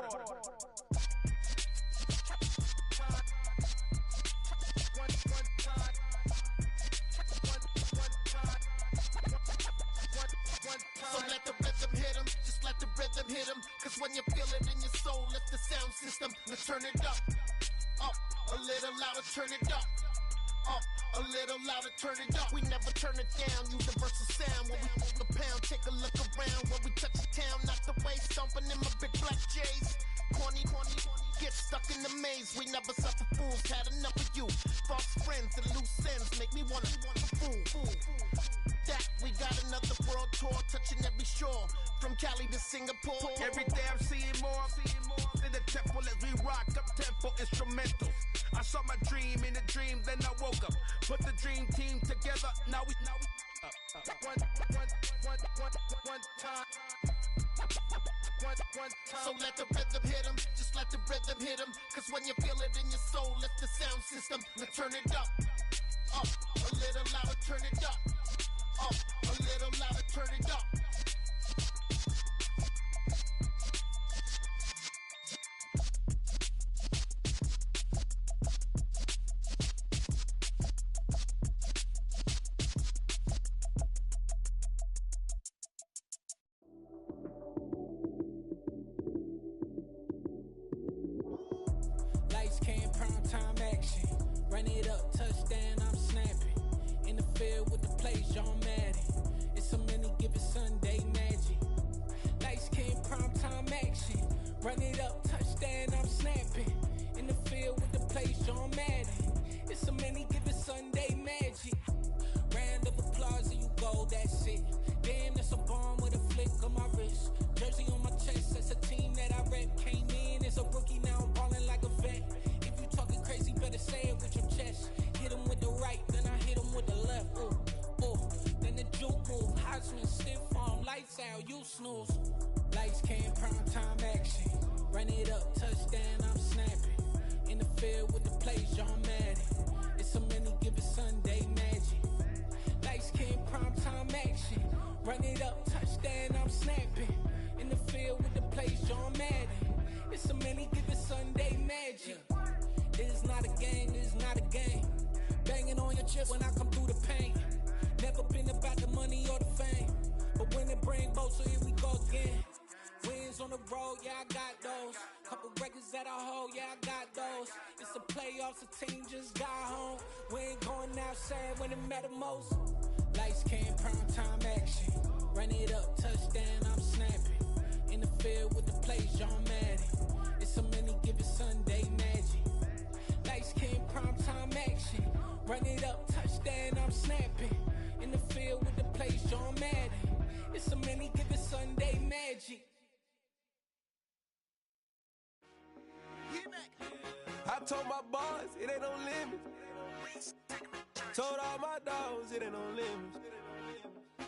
So let the rhythm hit him, just let the rhythm hit him. Cause when you feel it in your soul, lift the sound system. Now turn it up, a little louder, turn it up, a little louder, turn it up. We never turn it down, universal sound. When we move the pound, take a look around. When we touch the town, not the way, stomping in my big black J's. Corny, get stuck in the maze. We never suffer fools, had enough of you. False friends and loose ends make me wanna fool. That we got another world tour, touching every shore, from Cali to Singapore. Every day I'm seeing more in the temple as we rock up tempo instrumentals. I saw my dream in a dream, then I woke up. Put the dream team together. Now we one time. So let the rhythm hit him, just let the rhythm hit him. Cause when you feel it in your soul, lift the sound system. Now turn it up, a little louder, turn it up, a little louder, turn it up. Lights came, prime time action. Run it up, touchdown, I'm snapping. In the field with the plays, John Madden. It's a many given Sunday magic. Lights came, prime time action. Run it up, touchdown, I'm snapping. In the field with the plays, John Madden. It's a many given Sunday magic. Round of applause and you go, that's it. Damn, that's a bomb with a flick on my wrist. Jersey on my chest, that's a team that I rep. Came in as a rookie, now I'm ballin' like a vet. If you talking crazy, better say it with your chest. Hit him with the right, then I hit him with the left. Ooh, then the juke move. Heisman, stiff arm, lights out, you snooze. Lights came, prime time action. Run it up, touchdown, I'm snapping. In the field with the plays, John Madden. It's a many given Sunday magic. Lights came, prime time action. Run it up, touchdown, I'm snapping. In the field with the plays, John Madden. It's a many given Sunday magic. This is not a game, this is not a game. Banging on your chest when I come through the pain. Never been about the money or the fame. But when it bring both, so here we go again. Wins on the road, yeah, I got those. Couple records that I hold, yeah, I got those. It's the playoffs, the team just got home. We ain't going outside when it matter most. Lights came, prime time action. Run it up, touchdown, I'm snapping. In the field with the plays, John Madden. It's a many given Sunday magic. Lights came, prime time action. Run it up, touchdown, I'm snapping. In the field with the plays, John Madden. It's a many given Sunday magic. I told my boys it ain't no limits. Told all my dogs it ain't no limits.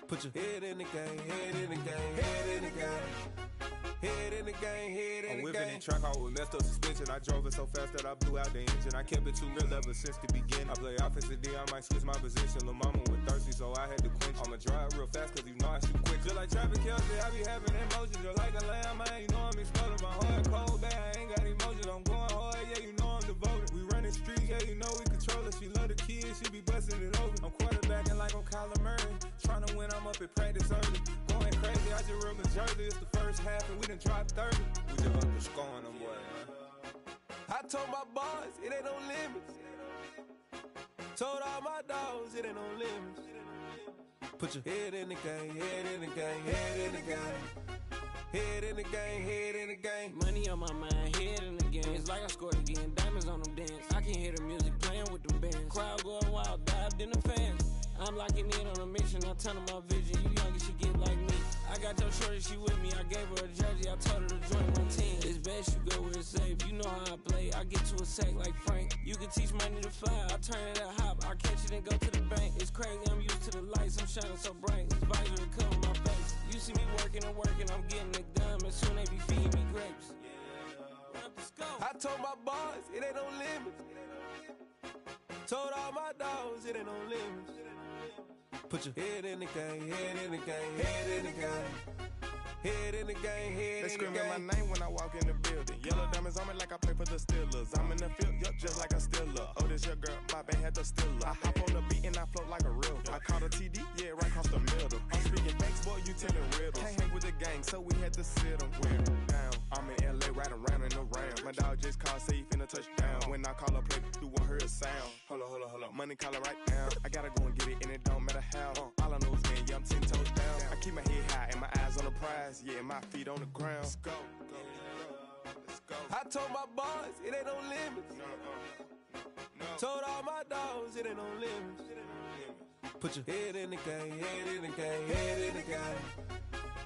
Put your head in the game, head in the game, head in the game. Head in the game, head in the game. I'm whipping in track out with messed up suspension. I drove it so fast that I blew out the engine. I kept it too real ever since the beginning. I play offensive D, I might switch my position. Lil' mama was thirsty, so I had to quench. I'ma drive real fast, cause you know I shoot quick. Just like traffic Kelsey, I be having emotions. Just like a lamb, man, you know I'm exploding. My heart cold, bad, I ain't got emotions. I'm going hard, yeah, you know I'm devoted. We running streets, yeah, you know we control it. She love the kids, she be busting it over. I'm quarterbacking like I'm Kyler Murray. Trying to win, I'm up at practice early. Going crazy, I just real the jersey. It's the first half and we done dropped 30. We just up to scoring them, boy, man. I told my boys, it ain't no limits. Told all my dogs, it ain't no limits. Put your head in the game, head in the game, head in the game. Head in the game, head in the game. Money on my mind, head in the game. It's like I scored again, diamonds on them dance. I can hear the music playing with them bands. Crowd going wild, dived in the fans. I'm locking in on a mission, I turn on my vision. You young and she get like me. I got your shorty, she with me. I gave her a jersey, I told her to join my team. It's best you go where it's safe. You know how I play. I get to a sack like Frank. You can teach money to fly. I turn it at hop. I catch it and go to the bank. It's crazy, I'm used to the lights. I'm shining so bright. This visor will cover my face. You see me working and working. I'm getting it done. And soon they be feeding me grapes. I told my boys, it ain't no limits. Told all my dogs, it ain't no limits. Put your head in the game, head in the game, head in the game. Head in the game, head They in the game. screaming my name when I walk in the building. Yellow diamonds on me like I play for the Steelers. I'm in the field, yup, just like a Steeler. Oh, this your girl, my band had the Steeler. I hop on the beat and I float like a real. I caught a TD, yeah, right across the middle. I'm speaking banks, boy, you telling riddles. Can't hang with the gang, so we had to sit them down. I'm in LA, riding round and around. My dog just called, say he finna touch down. When I call a play, you won't hear a sound. Hold up, money caller right now. I gotta go and get it, and it don't matter how. All I know is, man, yeah, I'm 10 toes down. I keep my head high and my eyes on the prize. Yeah, my feet on the ground. Let's go. I told my boys, it ain't no limits. Told all my dogs, it ain't no limits. Put your head in the game, head in the game, head in the game.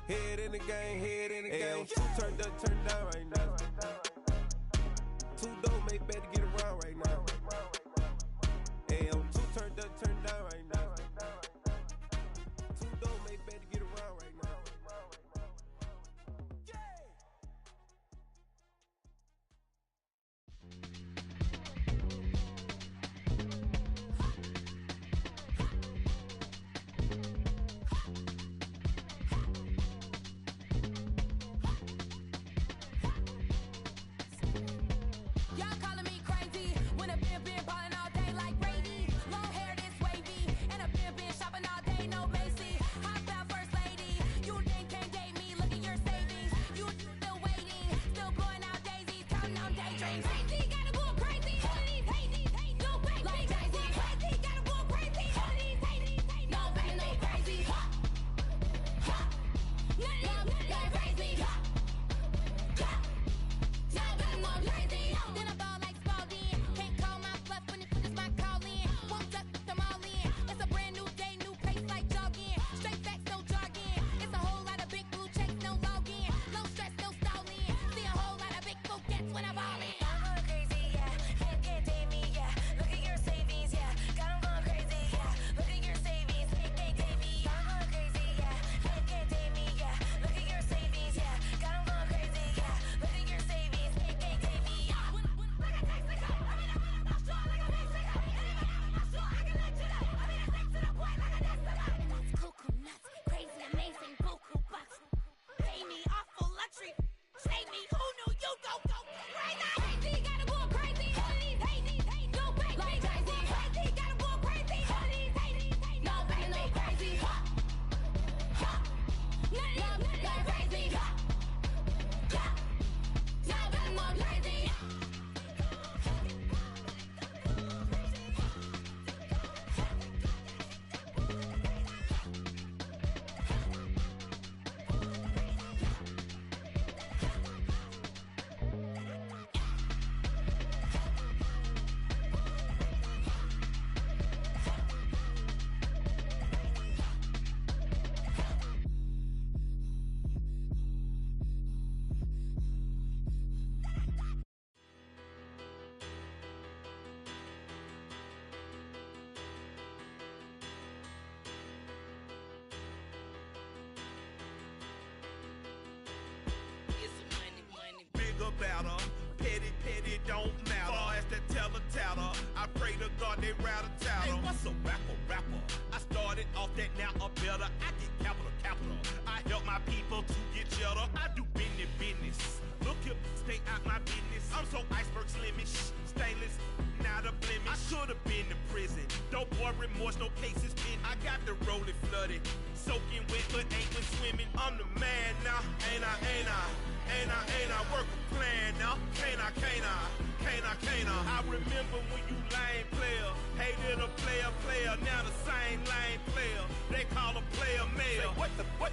Head in the game, head in the game. Two turned up, turned down right now. Two don't make bad to get around right now. Two turned up, turned down right now. Two don't make bad to get around right now. Y'all calling me crazy when a been ballin' all day like Brady. Long hair this wavy, and a been shopping all day, no Macy. Hot about first lady, you think can't date me? Look at your savings, you still waiting, still blowing out daisies, counting on daydreams. Crazy, gotta go crazy. All of these hating, no baby. Like crazy, crazy, gotta go crazy. All of these hating, no baby, no crazy. None of these crazy. Then I ball like Spalding. Can't call my bluff when it's my calling. Won't duck them all in. It's a brand new day, new pace like jogging. Straight facts, no jogging. It's a whole lot of big blue checks, no login. No stress, no stalling. See a whole lot of big blue gets when I ball in. I'm going crazy, yeah. Can't get me, yeah. Look at your savings, yeah. Got 'em going crazy, yeah. Look at your savings, can't get me. I'm going crazy, yeah. Can't get me, yeah. Look at your savings, yeah. Got 'em going crazy, yeah. Look at your savings, can't get me. Crazy, amazing, buku bucks. Pay me awful luxury. Save me, who knew you don't go crazy? Crazy, gotta go crazy. All of these hating, no baby. Like crazy, crazy, gotta go crazy. All of these hating, no baby, no crazy. None of these crazy. Now I'm more crazy. Big about her, petty, don't matter. Far as that teller, I pray to God they rattle tattle. Hey, what's a rapper? I started off that, now a better. I get capital. I help my people to get cheddar. I do business. Look here, stay out my business. I'm so iceberg slimish, stainless, not a blemish. I should've been in prison. Don't boy remorse, no cases pinned. I got the rolling flooded, soaking wet, but ain't been swimming. I'm the man now, ain't I? Work a plan now, can't I? I remember when you lame player, hated a player, now the same lame player. They call a player mayor. Say, what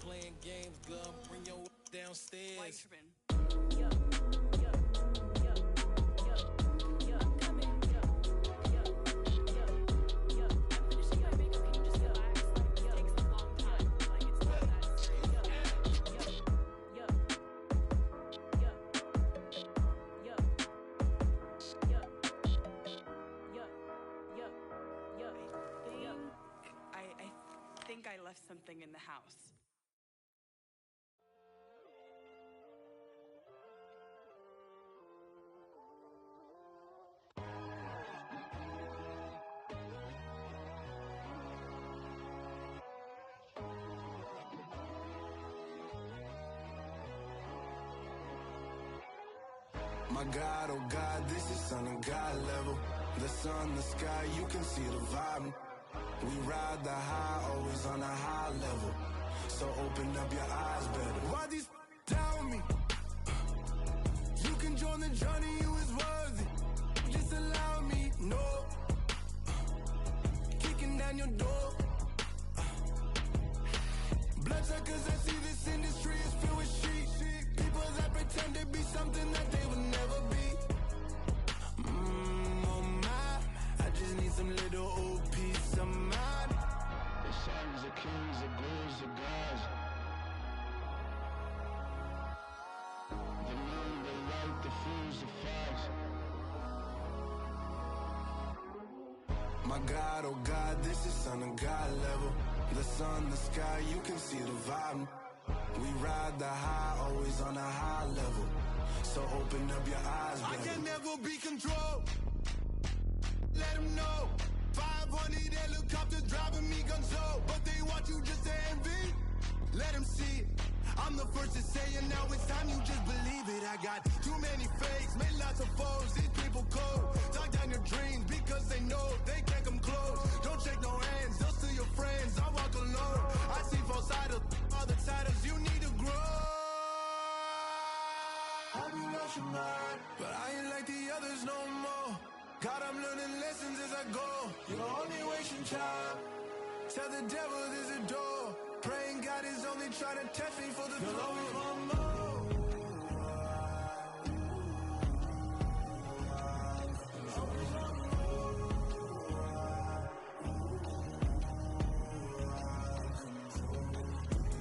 playing games, girl. Bring your downstairs. White tripping. I think I left something in the house. My God, oh God, this is Son of God level. The sun, the sky, you can see the vibe. We ride the high, always on a high level. So open up your eyes better. Why these tell me? You can join the journey, you is worthy. Just allow me, no. Kicking down your door. Bloodsuckers, I see this industry is filled with sheep. People that pretend to be something that they would never be. Oh my, I just need some little old peace of mind. The sons of kings, the gurus of gods. The moon, the light, the fools, the facts. My God, oh God, this is Son of God level. The sun, the sky, you can see the vibe. We ride the high, always on a high level. So open up your eyes, baby. I can never be controlled. Let them know. 500 helicopters driving me gonzo. But they want you just to envy. Let them see it. I'm the first to say it, now it's time you just believe it. I got too many fakes, made lots of foes. These people cold. Talk down your dreams because they know they can't come close. Don't shake no hands, they'll steal your friends. I walk alone. I see false idols, other titles. You need to grow. Have you lost your mind? But I ain't like the others no more. God, I'm learning lessons as I go. You're only wasting time. Tell the devil there's a door. Praying God is only trying to test me for the glory.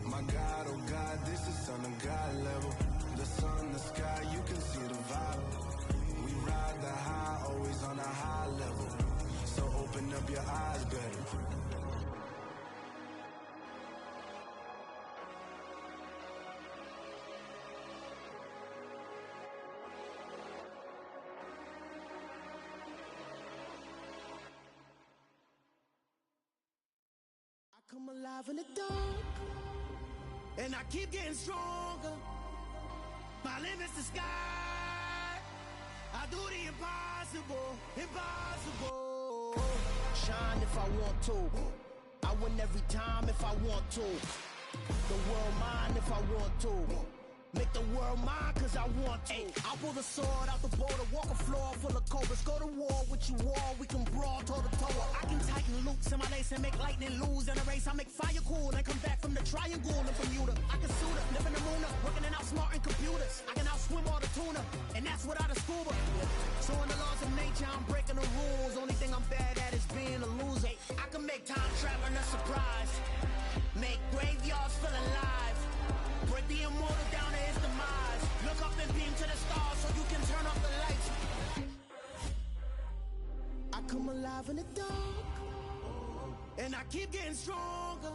My God, oh God, this is Son of God level. The sun, the sky, you can see the vibe. We ride the high, always on a high level. So open up your eyes better. I come alive in the dark, and I keep getting stronger. My limit's the sky. I do the impossible, impossible. Shine if I want to. I win every time if I want to. The world mine if I want to. Make the world mine cause I want to. I'll pull the sword out the border, walk a floor full of cobras. Go to war with you all, we can brawl toe to toe. I can tighten loops in my lace and make lightning lose in a race. I make fire cool and come back from the triangle in Bermuda. I can suit up, live in the moon up, working and outsmarting computers. I can outswim all the tuna, and that's without a scuba. So in the laws of nature, I'm breaking the rules. Only thing I'm bad at is being a loser. I can make time traveling a surprise. Make graveyards feel alive. Break the immortal down to his demise. Look up and beam to the stars so you can turn off the lights. I come alive in the dark, and I keep getting stronger.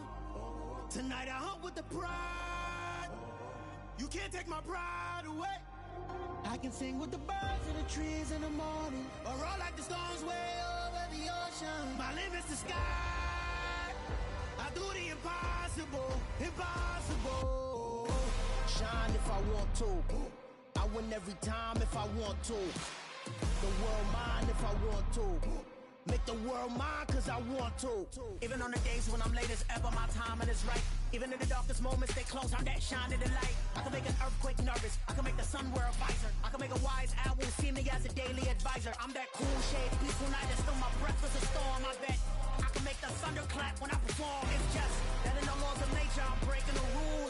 Tonight I hunt with the pride. You can't take my pride away. I can sing with the birds and the trees in the morning, or roll like the storms way over the ocean. My limit's the sky. I do the impossible, impossible. Shine if I want to. I win every time if I want to. The world mine if I want to. Make the world mine cause I want to. Even on the days when I'm late as ever, my timing is right. Even in the darkest moments, they close, I'm that shining the light. I can make an earthquake nervous. I can make the sun wear a visor. I can make a wise owl see me as a daily advisor. I'm that cool shade, peaceful night, and still my breath is a storm. I bet I can make the thunder clap when I perform. It's just that in the laws of nature, I'm breaking the rules.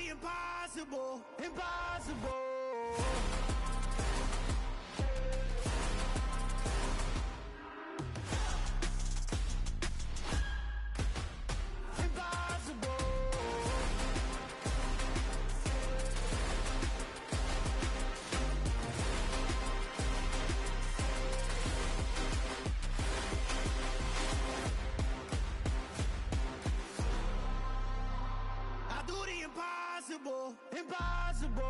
the impossible, impossible. Impossible, impossible.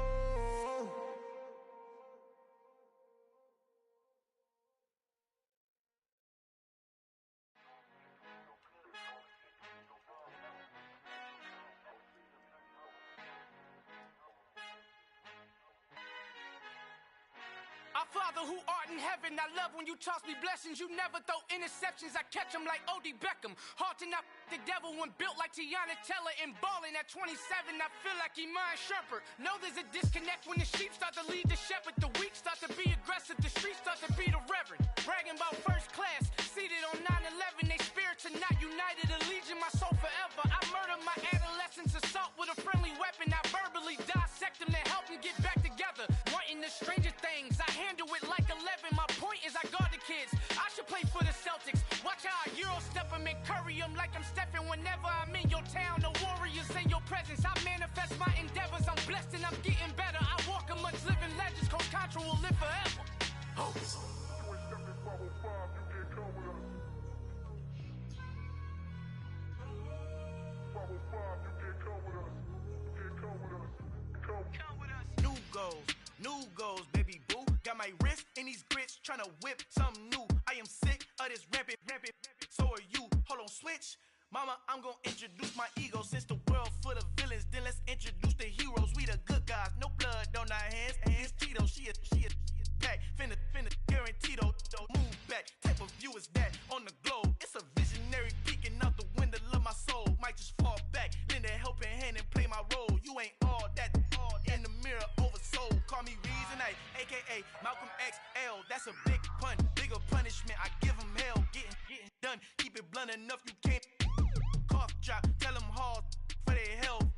Our Father who art in heaven, I love when you toss me blessings. You never throw interceptions, I catch them like O.D. Beckham. Hard to knock the devil when built like Tiana Teller. And balling at 27, I feel like Iman Shumpert. Know there's a disconnect when the sheep start to lead the shepherd. The weak start to be aggressive, the streets start to be the reverend. Bragging about first class, seated on 9/11. They spirits are not united, allegiance my soul forever. I murder my adolescence, assault with a friendly weapon. I verbally dissect them to help them get back together. Wanting the stranger things, I handle it like 11. My point is I guard the kids. I should play for the Celtics. Watch how I Euro step them and curry them like I'm Stephen. Whenever I'm in your town, the Warriors in your presence. I manifest my endeavors. I'm blessed and I'm getting better. I walk amongst living legends. Coach Contra will live forever. Oh. New goals, baby boo. Got my wrist in these grits, tryna whip something new. I am sick of this rampant. So are you. Hold on, switch. Mama, I'm gonna introduce my ego. Since the world full of villains, then let's introduce the heroes. We the good guys, no blood on our hands. Hands Tito, she a pack. Finna, guaranteed. Move back. Type of view is that on the globe? It's a visionary peeking out the window of my soul. Might just fall back, lend a helping hand and play my role. You ain't all that. In the mirror, oversold. Call me Reason A, aka Malcolm XL. That's a big pun, bigger punishment. I give him hell, getting done. Keep it blunt enough, you can't. Cough drop, tell them hard for their health.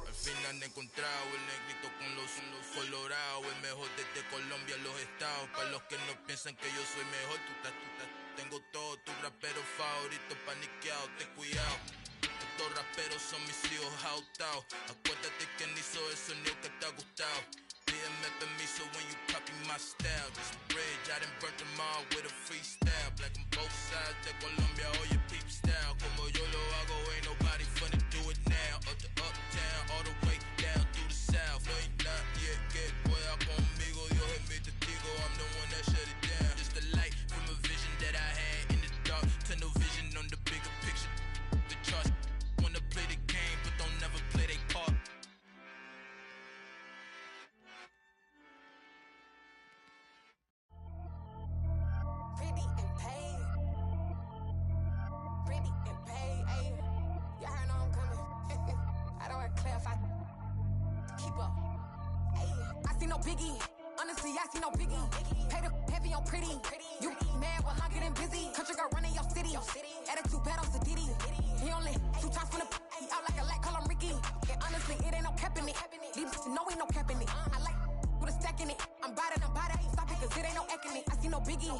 Al fin han encontrado el negrito con los colorados. El mejor desde Colombia, los estados. Para los que no piensan que yo soy mejor, tengo todo, tu rapero favorito paniqueado, ten cuidado. Estos raperos son mis hijos jautados. Acuérdate quién hizo el sonido que te ha gustado. Pídeme permiso when you copy my style. This bridge, I done burnt them all with a freestyle. Black on both sides de Colombia, oye peep style. Como yo lo hago, ain't nobody funny, do it now. Up to uptown, all the way down through the south. No ain't not yet, que pueda conmigo. Dios es mi testigo, I'm the one that shut it down. Just a light from a vision that I had in the dark. Tunnel vision on the bigger picture. The charts wanna play the game, but don't never play their part. Pretty and paid. Pretty and paid, ayy. Y'all heard I'm coming. I don't want to clarify. Keep up. Ayy. I see no biggie. Honestly, I see no biggie. Pay the heavy on pretty. You mad while I'm getting busy. Country girl running your city. Attitude bad on Sadiddy. He only 2 times from the he out like a light, call him Ricky. And honestly, it ain't no cap in it. These know ain't no cap in it. I like with a stack in it. I'm by that, stop it, cause it ain't no acting it. I see no biggie.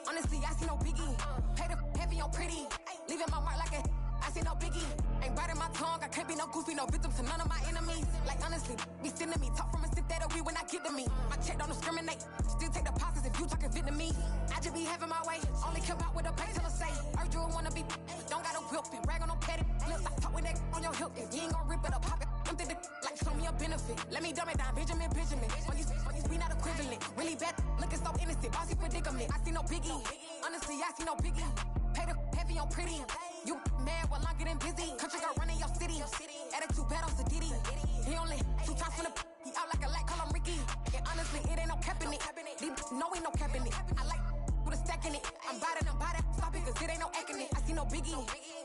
Honestly, I see no biggie. Pay the heavy on pretty. Leaving my mark like a I see no biggie. Ain't biting my tongue, I can't be no goofy, no victim to none of my enemies. Like honestly, be sending me talk from a sit that'll be when I get to me. My check don't discriminate, still take the pauses if you talking Vietnamese. I just be having my way, only come out with a pay till I say. Urge you wanna be, don't got no whip and rag on no petty lips. I talk with that on your hip, if you ain't gon' rip it up, pop it. I'm thinking like show me a benefit. Let me dumb it down, Benjamin. For you, we not equivalent. Really bad, looking so innocent, bossy predicament. I see no biggie, honestly, I see no biggie. Pay the heavy on pretty. You mad while I'm getting busy. Country girl running your city. Attitude bad on Sadiddy. He only 2 times from the he out like a light, call him Ricky. And honestly, it ain't no cap in it. These know ain't no cap in it. I like with a stack in it. I'm by that, stop it, cause it ain't no acting it. I see no biggie.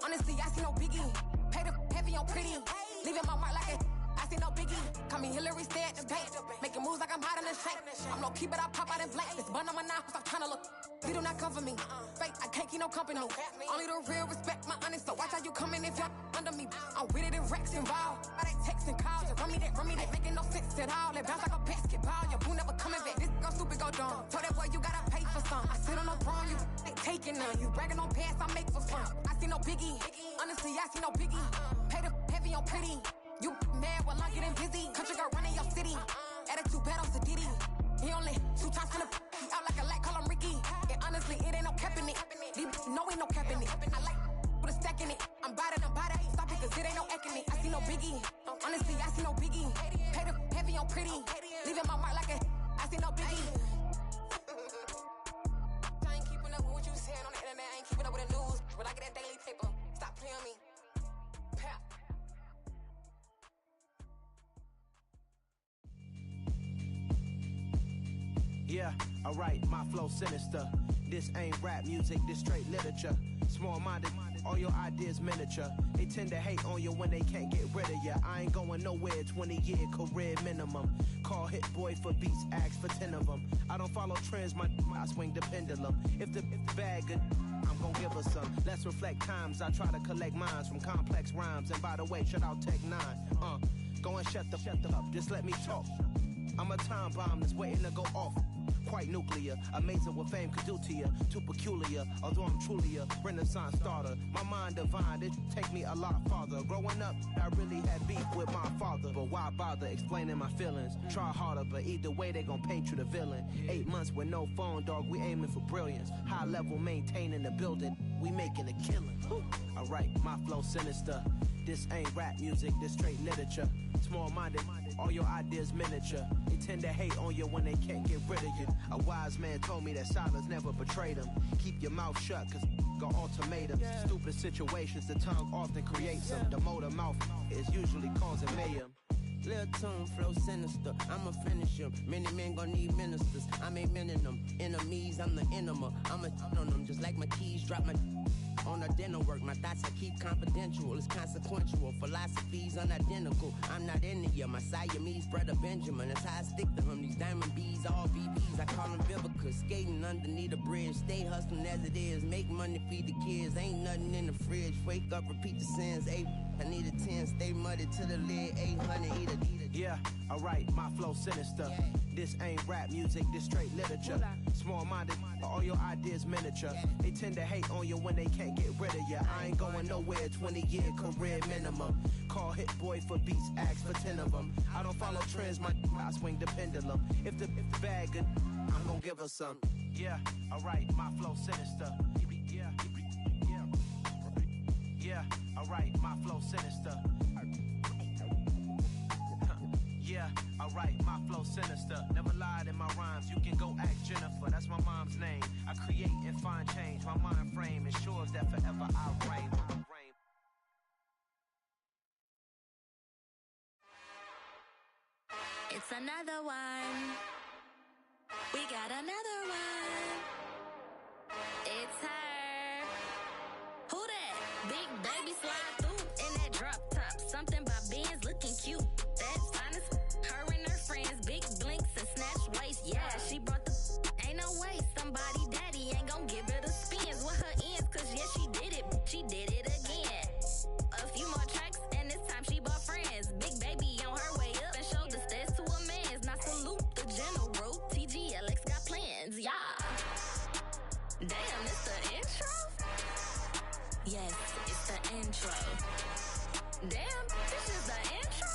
Honestly, I see no biggie. Pay the heavy on pretty. Leaving my mark like a I see no biggie. Call me Hillary, stay at the bank. Making moves like I'm hiding the shank. I'm low key, but I pop out in blank. This bun on my knife, I'm trying to look. They do not come for me. Fake, I can't keep no company. Only the real respect my honest. So watch how you coming if you're under me. I'm with it and Rex involved. I they texting calls. Just run me that. Making no sense at all. They bounce like a basketball. Your boo never coming back. This go stupid, go dumb. Told that boy you gotta pay for some. I sit on the throne, you ain't taking none. You bragging on pants, I make for fun. I see no biggie. Honestly, I see no biggie. Pay the heavy on pretty. You mad while I'm getting busy. Country girl running your city. Attitude bad on Sadiddy. He only 2 times from the he out like a light, call him Ricky. And honestly, it ain't no cap in it. No, ain't no cap in it. I like with a stack in it. I'm by that, stop it, cause it ain't no eck in it. I see no biggie. Honestly, I see no biggie. Pay the heavy on pretty. Leaving my mark like a I see no biggie. I ain't keeping up with what you saying on the internet. I ain't keeping up with the news. When I get that daily paper, stop playing me. Pap. Yeah, alright, my flow sinister. This ain't rap music, this straight literature. Small-minded, all your ideas miniature. They tend to hate on you when they can't get rid of you. I ain't going nowhere, 20-year career minimum. Call Hit Boy for beats, ask for 10 of them. I don't follow trends, I swing the pendulum. If the bag good, I'm gon' give her some. Let's reflect times, I try to collect minds from complex rhymes. And by the way, shout out Tech 9. Go and shut the up, just let me talk. I'm a time bomb that's waiting to go off. Quite nuclear, amazing what fame could do to you. Too peculiar, although I'm truly a renaissance starter. My mind divine, it take me a lot farther. Growing up, I really had beef with my father. But why bother explaining my feelings? Try harder, but either way they gon' paint you the villain. 8 months with no phone, dog, we aiming for brilliance. High level maintaining the building, we making a killing. Alright, my flow sinister. This ain't rap music, this straight literature. Small-minded, all your ideas miniature. They tend to hate on you when they can't get rid of you. A wise man told me that silence never betrayed him. Keep your mouth shut, cause got ultimatums. Stupid situations, the tongue often creates them. The motor mouth is usually causing mayhem. Lil' tune, flow sinister, I'ma finish him. Many men gon' need ministers, I'm aiming them. Enemies, I'm the enema. I'ma on them, just like my keys, drop my on our dinner work. My thoughts I keep confidential, it's consequential. Philosophies unidentical, I'm not into you. My Siamese brother Benjamin, that's how I stick to him. These diamond bees, all BBs, I call them Vivica. Skating underneath a bridge, stay hustling as it is. Make money, feed the kids, ain't nothing in the fridge. Wake up, repeat the sins, I need a 10, stay muddy to the lid, 800, eat a. Yeah, alright, my flow sinister. This ain't rap music, this straight literature. Small-minded, all your ideas miniature. They tend to hate on you when they can't get rid of you. I ain't going nowhere, 20-year career minimum. Call Hit Boy for beats, ask for 10 of them. I don't follow trends, I swing the pendulum. If the bag good, I'm gon' give her some. Yeah, alright, my flow sinister. Yeah, alright, my flow sinister. Yeah, alright, my flow sinister. Never lied in my rhymes, you can go ask Jennifer. That's my mom's name. I create and find change. My mind frame ensures that forever I reign. It's another one. We got another one. It's her. Who that? Big baby slide through in that drop top. Something by Benz looking cute. That's honest. Her and her friends, big blinks and snatch waist. Yeah, she brought the. Ain't no way somebody daddy ain't gon' give her the spins with her ends. Cause yeah, she did it. She did it again. A few more tracks and this time she bought friends. Big baby on her way up and showed the stairs to a man's. Now salute the general. TGLX got plans. Yeah. Damn, it's the intro? Yes, it's the intro. Damn, this is the intro?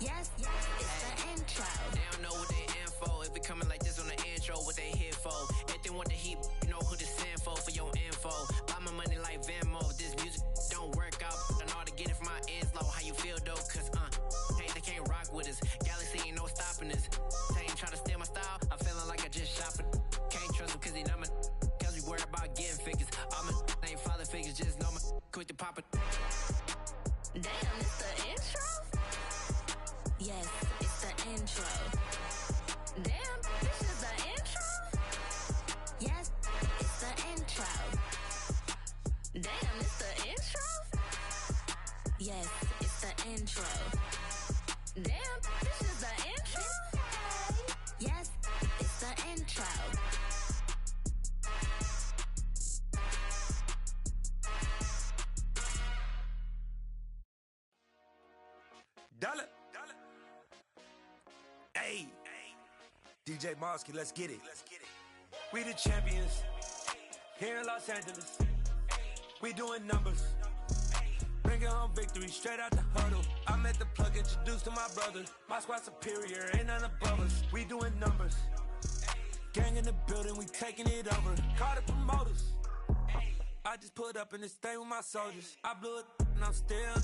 Yes, it's the intro. They don't know what they in for. If it coming like this on the intro, what they here for? If they want the heat, you know who to send for your info. Buy my money like Venmo. If this music don't work out, I know how to get it from my ends low. How you feel though? Cause hey, they can't rock with us. Galaxy ain't no stopping us. They ain't try to steal my style. I'm feeling like I just shop it. Can't trust him cause he not my. Dollar. Hey, DJ Mosky, let's get it. We the champions here in Los Angeles. We doing numbers. Bringing home victory straight out the huddle. I'm at the plug, introduced to my brothers. My squad superior, ain't none above us. We doing numbers. Gang in the building, we taking it over. Call the promoters. I just put up in this thing with my soldiers. I blew it and I'm still.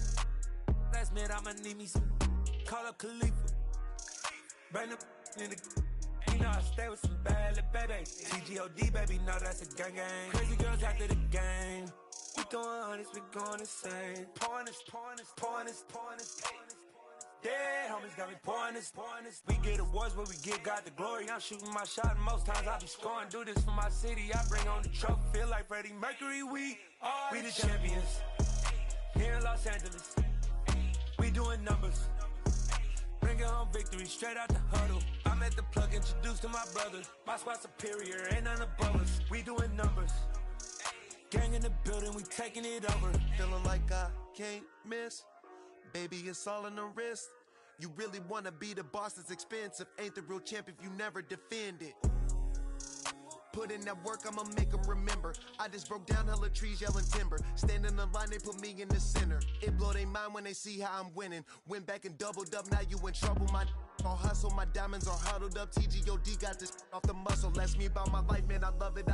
Last minute I'ma need me some. Call up Khalifa. Bring the in the. You know I stay with some bad little baby. TGOD baby, know that's a gang gang. Crazy girls after the game. We throwing hundreds, we going insane. Pouring this. Dead homies got me pouring this. We get awards where we give God the glory. I'm shooting my shot and most times I be scoring. Do this for my city, I bring on the trophy. Feel like Freddie Mercury, we the champions here in Los Angeles. We doing numbers. Bringing home victory straight out the huddle. I'm at the plug, introduced to my brothers. My squad superior, ain't none above us. We doing numbers. Gang in the building, we taking it over. Feeling like I can't miss. Baby, it's all in the wrist. You really wanna be the boss, it's expensive. Ain't the real champ if you never defend it. Put in that work, I'ma make them remember. I just broke down hella trees, yelling timber. Stand in the line, they put me in the center. It blow their mind when they see how I'm winning. Went back and doubled up, now you in trouble. My all hustle, my diamonds are huddled up. TGOD got this off the muscle. Ask me about my life, man, I love it.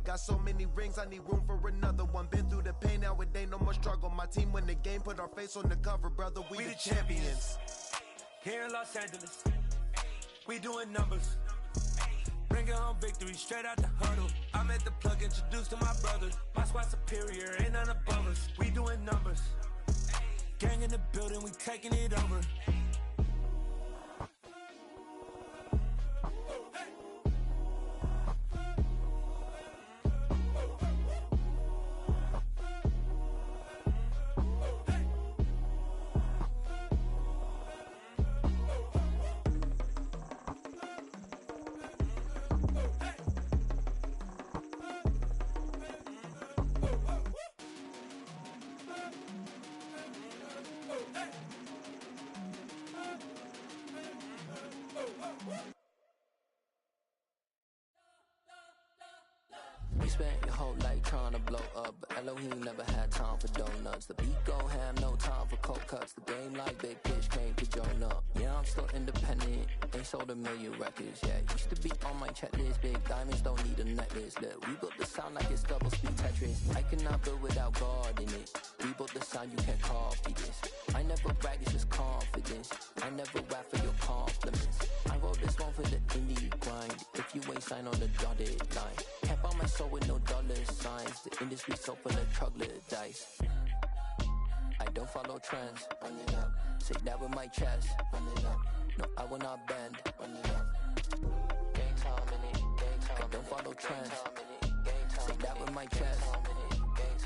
Got so many rings, I need room for another one. Been through the pain, now it ain't no more struggle. My team win the game, put our face on the cover, brother. We the champions. Here in Los Angeles, we doing numbers. Bringing home victory straight out the huddle. I'm at the plug, introduced to my brothers. My squad superior, ain't none above us. We doing numbers. Gang in the building, we taking it over. You spent your whole life trying to blow up, but Elohim never had time for donuts. The beat go ham, no time for cold cuts. The game like Big Fish came to Jonah. Yeah, I'm still independent, ain't sold a million records yet. Used to be on my checklist, big diamonds don't need a necklace. Look, we built the sound like it's double speed Tetris. I cannot build without God in it. We built the sound, you can't copy this. I never brag, it's just confidence. I never rap for your compliments. I wrote this one for the indie grind. If you ain't signed on the dotted line, can't buy my soul with no dollar signs. The industry so full of troglodytes. I don't follow trends. Run it up. Say that with my chest. Run it up. No, I will not bend. Run it up. Gang time in it. Gang time. I don't follow trends. Say that with my chest.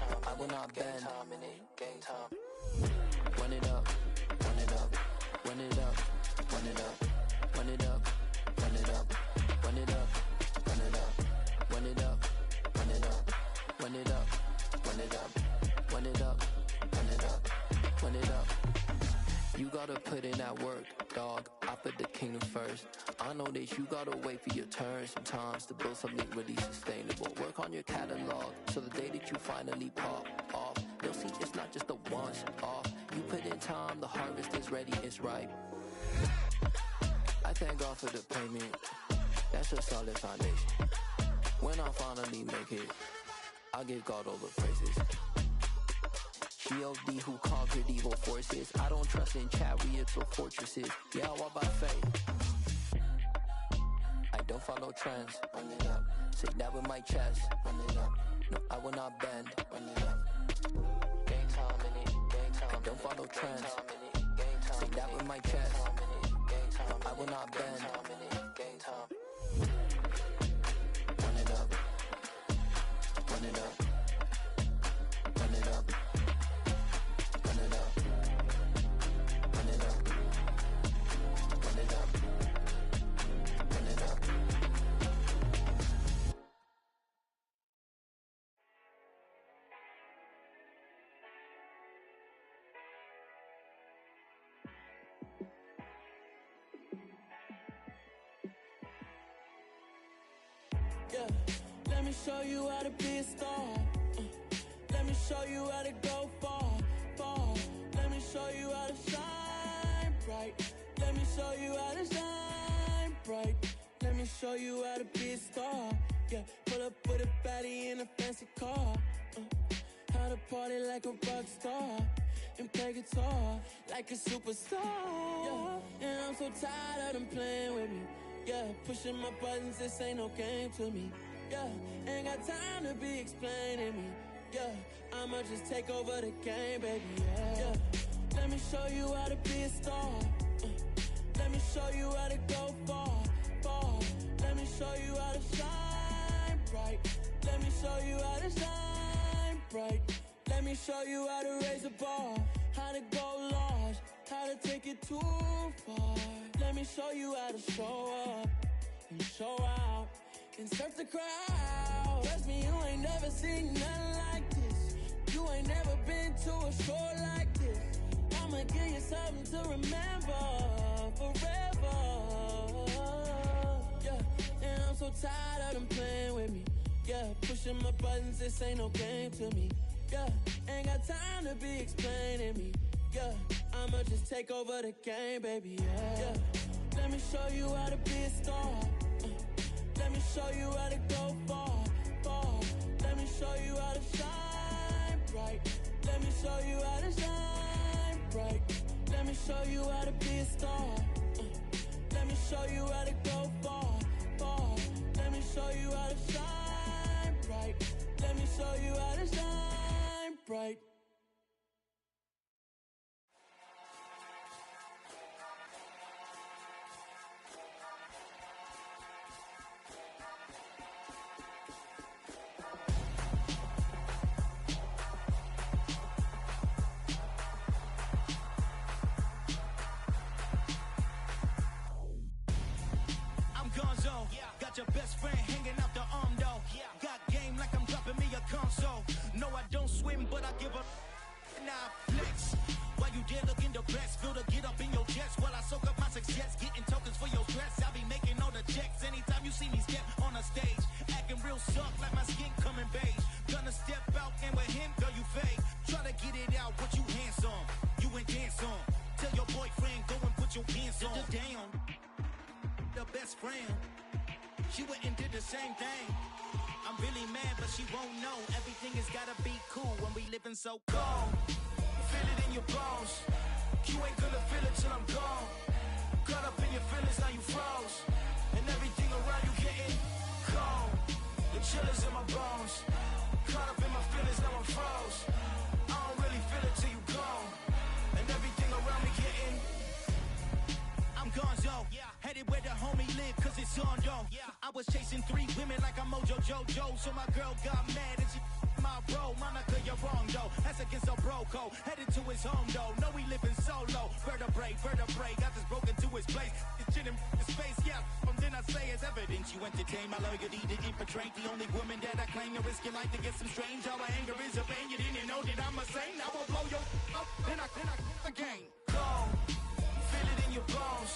No, I will not bend. Gang time. Run it up. Run it up. Run it up. Run it up. Run it up. Run it up. Run it up. Run it up. Run it up. Run it up. Run it up. Run it up. Run it up. Run it up. Run it up. You gotta put in that work, dog. I put the kingdom first. I know that you gotta wait for your turn sometimes to build something really sustainable. Work on your catalog, so the day that you finally pop off, you'll see it's not just a once off. You put in time, the harvest is ready, it's ripe. I thank God for the payment. That's a solid foundation. When I finally make it, I give God all the praises. G.O.D. who conquered evil forces. I don't trust in chariots or fortresses. Yeah, I walk by faith. I don't follow trends. Run it up. Say that with my chest. Run it up. No, I will not bend. Run it up. Gang time in it. Gang time. I don't follow trends. Say that with my chest. No, I will not bend. Gang time. Run it up. Run it up. Run it up. Run it up. Run it up. Run it up. Run it up. Yeah, let me show you how to be a star. Let me show you how to go far, far. Let me show you how to shine bright. Let me show you how to shine bright. Let me show you how to be a star. Yeah, pull up with a baddie in a fancy car. How to party like a rock star and play guitar like a superstar. Yeah, and I'm so tired of them playing with me. Yeah, pushing my buttons, this ain't no game to me. Yeah, ain't got time to be explaining me. Yeah, I'ma just take over the game, baby. Yeah, let me show you how to be a star. Let me show you how to go far, far. Let me show you how to shine bright. Let me show you how to shine bright. Let me show you how to raise the bar, how to go large, how to take it too far. Let me show you how to show up and show out and surf the crowd. Trust me, you ain't never seen nothing like this. You ain't never been to a show like this. I'ma give you something to remember forever. Yeah, and I'm so tired of them playing with me. Yeah, pushing my buttons, this ain't no game to me. Yeah, ain't got time to be explaining me. Yeah, I'ma just take over the game, baby. Yeah, let me show you how to be a star. Let me show you how to go far, far. Let me show you how to shine bright. Let me show you how to shine bright. Let me show you how to be a star. Let me show you how to go far, far. Let me show you how to shine bright. Let me show you how to shine bright. Gonzo, got your best friend hanging out the arm though. Got game like I'm dropping me a console. No, I don't swim, but I give a nah flex. While you there looking depressed, feel to get up in your chest while I soak up my success, getting tokens for your stress. I be making all the checks anytime you see me step on a stage, acting real suck like my skin coming beige. Gonna step out and with him, girl, you fake. Try to get it out, what you handsome, you ain't dance on. Tell your boyfriend go and put your pants on. Damn. The best friend, she went and did the same thing. I'm really mad, but she won't know. Everything has gotta be cool when we living so cold. Feel it in your bones. You ain't gonna feel it till I'm gone. Caught up in your feelings, now you froze. And everything around you getting cold. The chill is in my bones. Caught up in my feelings, now I'm froze. I don't really feel it till you gone. And everything around me getting I'm Gonzo, headed where the homie live, cause it's on, yo. I was chasing 3 women like I'm Mojo Jojo, so my girl got mad and she my bro. Monica, you're wrong, though. That's against a bro code. Headed to his home, though. No, we living solo. Vertebrae, got this broken to his place. It's shit in his face, yeah. From then I say it's evidence you entertain my loyalty to infiltrate. The only woman that I claim to risk your life to get some strange. All my anger is a pain. You didn't know that I'm a saint. I will blow your up, then I again. Go. Feel it in your bones.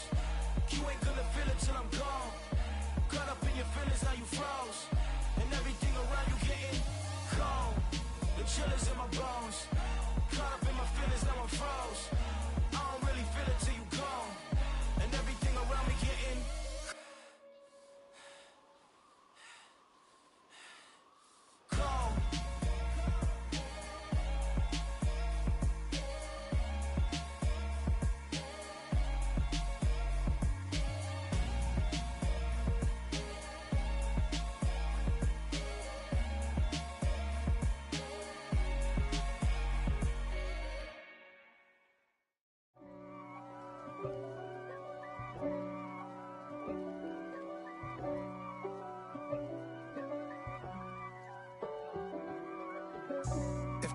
You ain't gonna feel it till I'm gone. Caught up in your feelings, now you froze. And everything around you getting cold. The chill is in my bones. Caught up in my feelings, now I'm froze. I don't really feel it till you gone. And everything around me getting cold.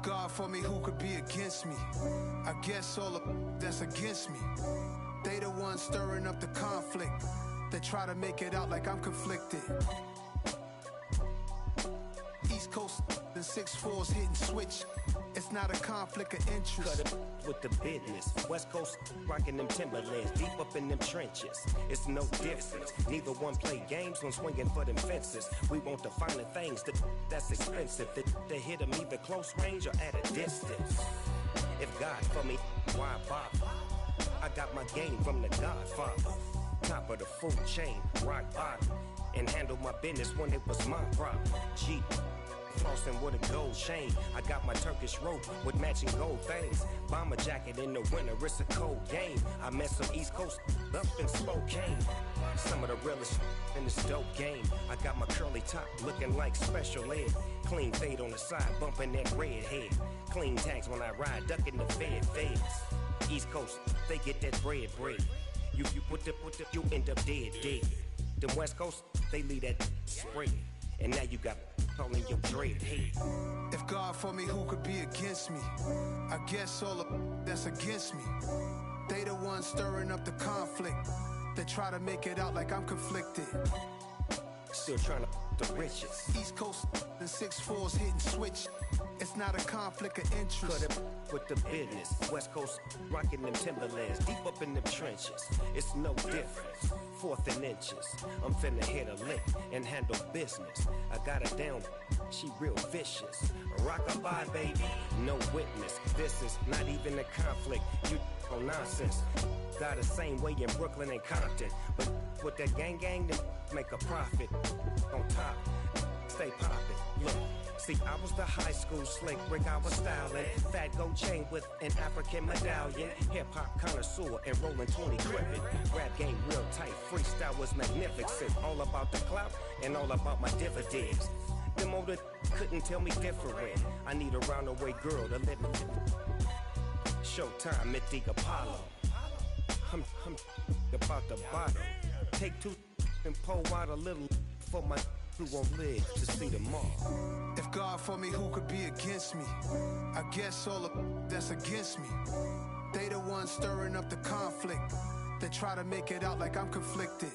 God for me, who could be against me? I guess all of that's against me. They the ones stirring up the conflict. They try to make it out like I'm conflicted. East Coast and 6'4's hitting switch. It's not a conflict of interest. Cut it with the business. West Coast rocking them Timberlands, deep up in them trenches. It's no difference. Neither one play games when swinging for them fences. We want the finer things that's expensive. They hit them either close range or at a distance. If God for me, why bother? I got my game from the Godfather. Top of the food chain, rock bottom. And handle my business when it was my problem. Jeep. Flossing with a gold chain. I got my Turkish rope with matching gold things. Bomber jacket in the winter, it's a cold game. I met some East Coast up in Spokane. Some of the realest in this dope game. I got my curly top looking like special ed. Clean fade on the side, bumping that red head. Clean tags when I ride, ducking the feds. East Coast, they get that bread. You put the, you end up dead. Them West Coast, they leave that spread. And now you got calling your dread head. If God for me, who could be against me? I guess all of that's against me. They the ones stirring up the conflict. They try to make it out like I'm conflicted. Still trying to the riches. East Coast and 6'4s hitting switch. It's not a conflict of interest. Cut it with the business. West Coast rocking them Timberlands, deep up in them trenches. It's no difference. 4th and inches. I'm finna hit a lick and handle business. I got her down, she real vicious. Rock-a-bye, baby, no witness. This is not even a conflict. You on nonsense. Got the same way in Brooklyn and Compton. But with that gang, then make a profit. On top, stay poppin'. Look. See, I was the high school slick Rick, I was styling. Fat gold chain with an African medallion. Hip-hop connoisseur and rolling 20 crippin'. Rap game real tight, freestyle was magnificent. All about the clout and all about my dividends. Them older couldn't tell me different. I need a roundaway girl to let me Showtime at the Apollo. I'm about the bottom. Take 2 and pour out a little for my who won't live to see tomorrow. If God for me, who could be against me? I guess all of that's against me. They the ones stirring up the conflict. They try to make it out like I'm conflicted.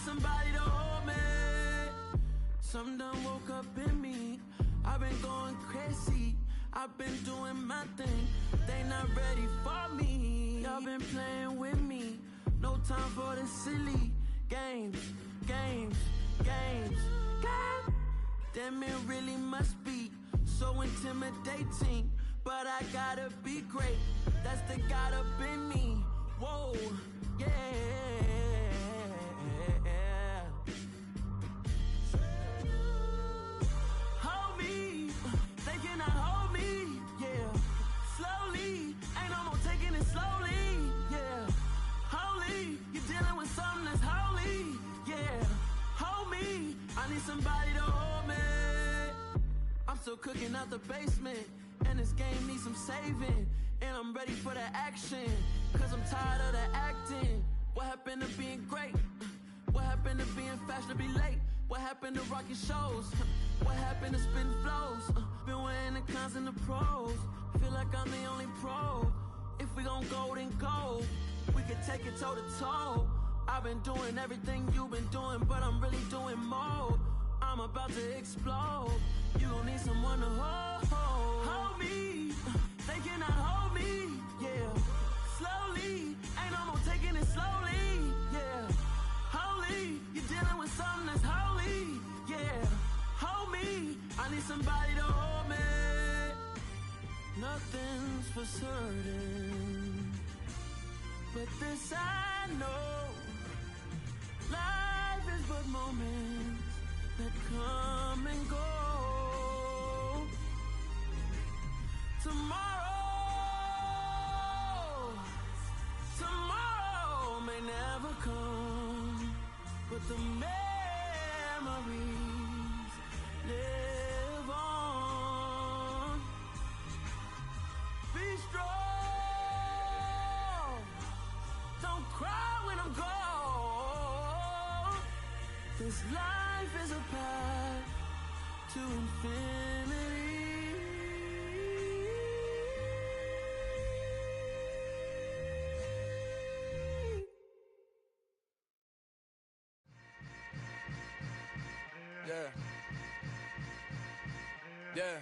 Somebody to hold me. Some done woke up in me. I've been going crazy. I've been doing my thing. They not ready for me. Y'all been playing with me. No time for the silly games. Damn, it really must be so intimidating. But I gotta be great. That's the God up in me. Whoa, yeah. Hold me, they cannot hold me, yeah. Slowly, ain't no more taking it slowly, yeah. Holy, you're dealing with something that's holy, yeah. Hold me, I need somebody to hold me. I'm still cooking out the basement, and this game needs some saving. And I'm ready for the action, cause I'm tired of the acting. What happened to being great? What happened to being fashionably late? What happened to rocking shows? What happened to spitting flows? Been wearing the cons and the pros. Feel like I'm the only pro. If we gon' go, then go. We could take it toe to toe. I've been doing everything you've been doing, but I'm really doing more. I'm about to explode. You gon' need someone to hold. Hold me. They cannot hold me. Yeah. Slowly. Ain't no more taking it slowly. Yeah. Holy. You're dealing with something that's holy. Yeah. Hold me. I need somebody to hold me. Nothing's for certain, but this I know. Life is but moments that come and go. Tomorrow may never come, but the memories live on. Be strong, don't cry when I'm gone, 'cause life is a path to infinity. Yeah. Yeah.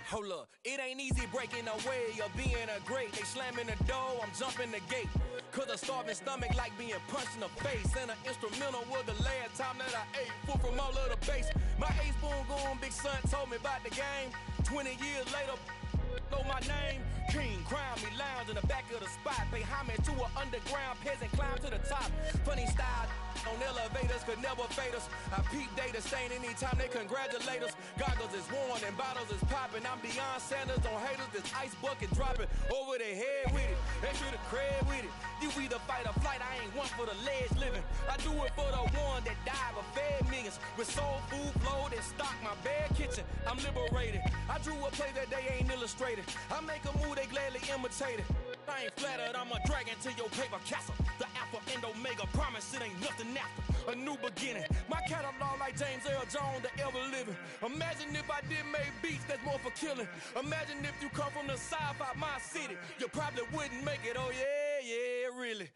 Hold up, it ain't easy breaking away or being a great. They slamming the door, I'm jumping the gate. 'Cause a starving stomach like being punched in the face. And an instrumental was the last time that I ate. Food from all of the bass. My ace spoon going, big son told me about the game. 20 years later, know my name. King, crown me, lounge in the back of the spot. Pay homage to an underground peasant, climb to the top. Funny style on elevators could never fade us. I peep data stain anytime they congratulate us. Goggles is worn and bottles is popping. I'm Deion Sanders on haters, this ice bucket dropping over their head with it. Extra the cred with it. You either fight or flight, I ain't one for the ledge living. I do it for the one that died but fed millions. With soul food flowed and stocked my bad kitchen. I'm liberated. I drew a play that they ain't illustrated. I make a move, they gladly imitate it. I ain't flattered, I'm a dragon to your paper castle. The Alpha and Omega, promise it ain't nothing after. A new beginning. My catalog like James Earl Jones, the ever living. Imagine if I did make beats that's more for killing. Imagine if you come from the south out my city. You probably wouldn't make it, oh yeah, yeah, really.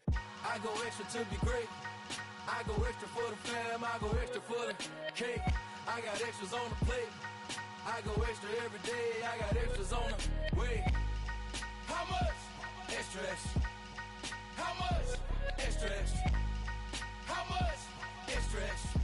I go extra to be great. I go extra for the fam, I go extra for the cake. I got extras on the plate. I go extra every day, I got extras on the way. How much? Extra, extra. How much? Extra, extra. How much? Extra, extra.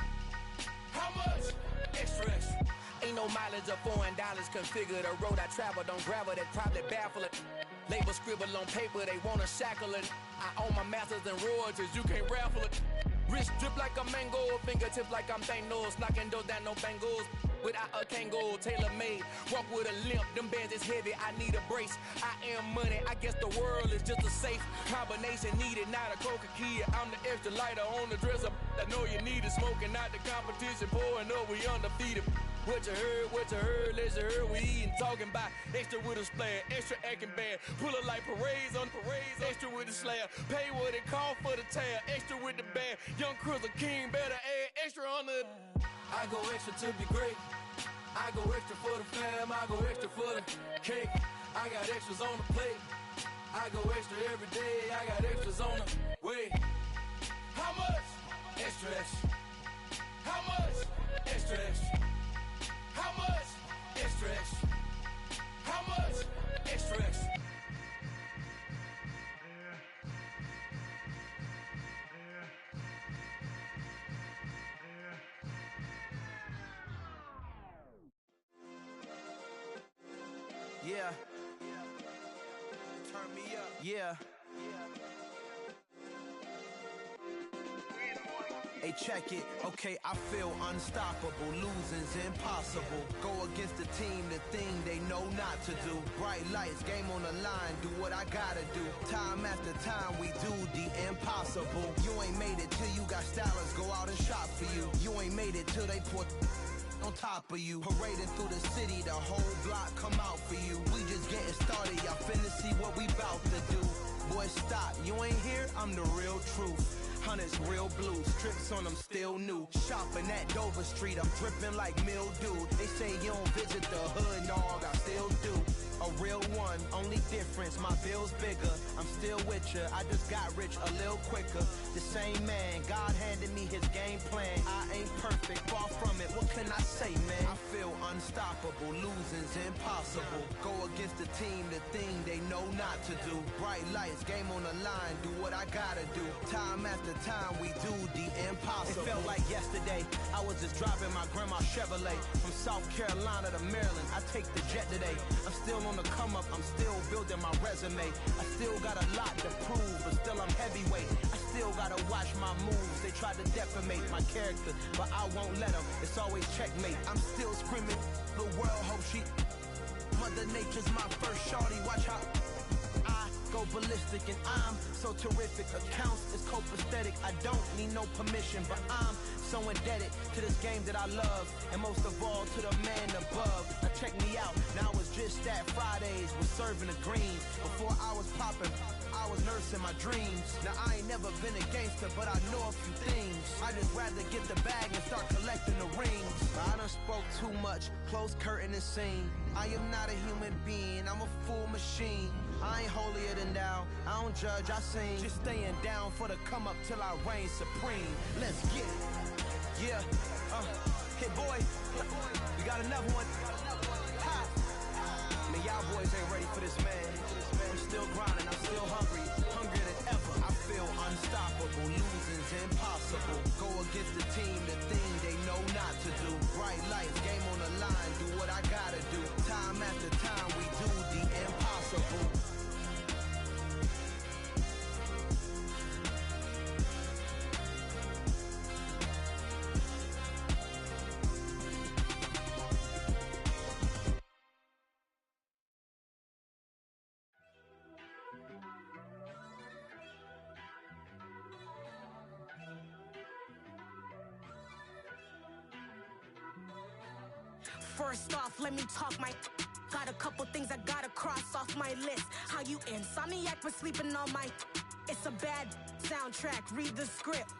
How much? Extra, extra. Ain't no mileage of $4 configure the road I travel. Don't gravel, that probably baffle it. Label scribble on paper, they wanna shackle it. I own my masters and royalties, you can't raffle it. Wrist drip like a mango, fingertips like I'm Thanos. Knocking doors down, no bangles. Without a Kango, tailor-made. Walk with a limp, them bands is heavy, I need a brace. I am money, I guess the world is just a safe combination needed, not a coca key. I'm the extra lighter on the dresser. I know you need it, smoking out the competition, pouring up, we undefeated. What you heard, let's heard, we eating, talking about extra with a splash, extra acting bad. Pull it like parades on parades, extra with the slab. Pay what it call for the tab, extra with the bag. Young Cruiser King, better add extra on the. I go extra to be great. I go extra for the fam, I go extra for the cake. I got extras on the plate. I go extra every day, I got extras on the way. How much? Extra, extra. How much? Extra, extra. How much? Extra, extra. How much? Extra, extra. Yeah. Turn me up. Yeah. Hey, check it. Okay, I feel unstoppable. Losing's impossible. Go against the team, the thing they know not to do. Bright lights, game on the line, do what I gotta do. Time after time, we do the impossible. You ain't made it till you got stylists go out and shop for you. You ain't made it till they put on top of you. Parading through the city, the whole block come out for you. We just getting started, y'all finna see what we bout to do. Boy, stop, you ain't here, I'm the real truth. Hunters, real blue, strips on them still new. Shopping at Dover Street, I'm dripping like mildew. They say you don't visit the hood, dog, I still do. A real one, only difference, my bill's bigger. I'm still with ya, I just got rich a little quicker. The same man, God handed me his game plan. I ain't perfect, far from it, what can I say, man? I feel unstoppable, losing's impossible. Go against the team, the thing they know not to do. Bright lights, game on the line, do what I gotta do. Time after time, we do the impossible. It felt like yesterday, I was just driving my grandma's Chevrolet. From South Carolina to Maryland, I take the jet today. I'm still on the come up, I'm still building my resume. I still got a lot to prove, but still I'm heavyweight. I still gotta watch my moves. They try to defamate my character, but I won't let them. It's always checkmate. I'm still screaming. The world hopes she. Mother Nature's my first shorty. Watch how I go ballistic, and I'm so terrific. Accounts is copacetic. I don't need no permission, but I'm so indebted to this game that I love, and most of all to the man above. Now check me out. Now it's just that Fridays was serving the greens. Before I was popping, I was nursing my dreams. Now I ain't never been a gangster, but I know a few things. I just rather get the bag and start collecting the rings. I done spoke too much, close curtain and scene. I am not a human being, I'm a full machine. I ain't holier than thou, I don't judge, I sing. Just staying down for the come up till I reign supreme. Let's get it. Yeah, hey boy, we got another one. Ha. Man, y'all boys ain't ready for this, man. I'm still grinding, I'm still hungry, hungrier than ever. I feel unstoppable, losing's impossible. Go against the team, the thing they know not to do. Bright lights, game on the line, do what I gotta do. Time after time, we do the impossible. First off, let me talk my. Got a couple things I gotta cross off my list. How you insomniac for sleeping on my. It's a bad soundtrack, read the script.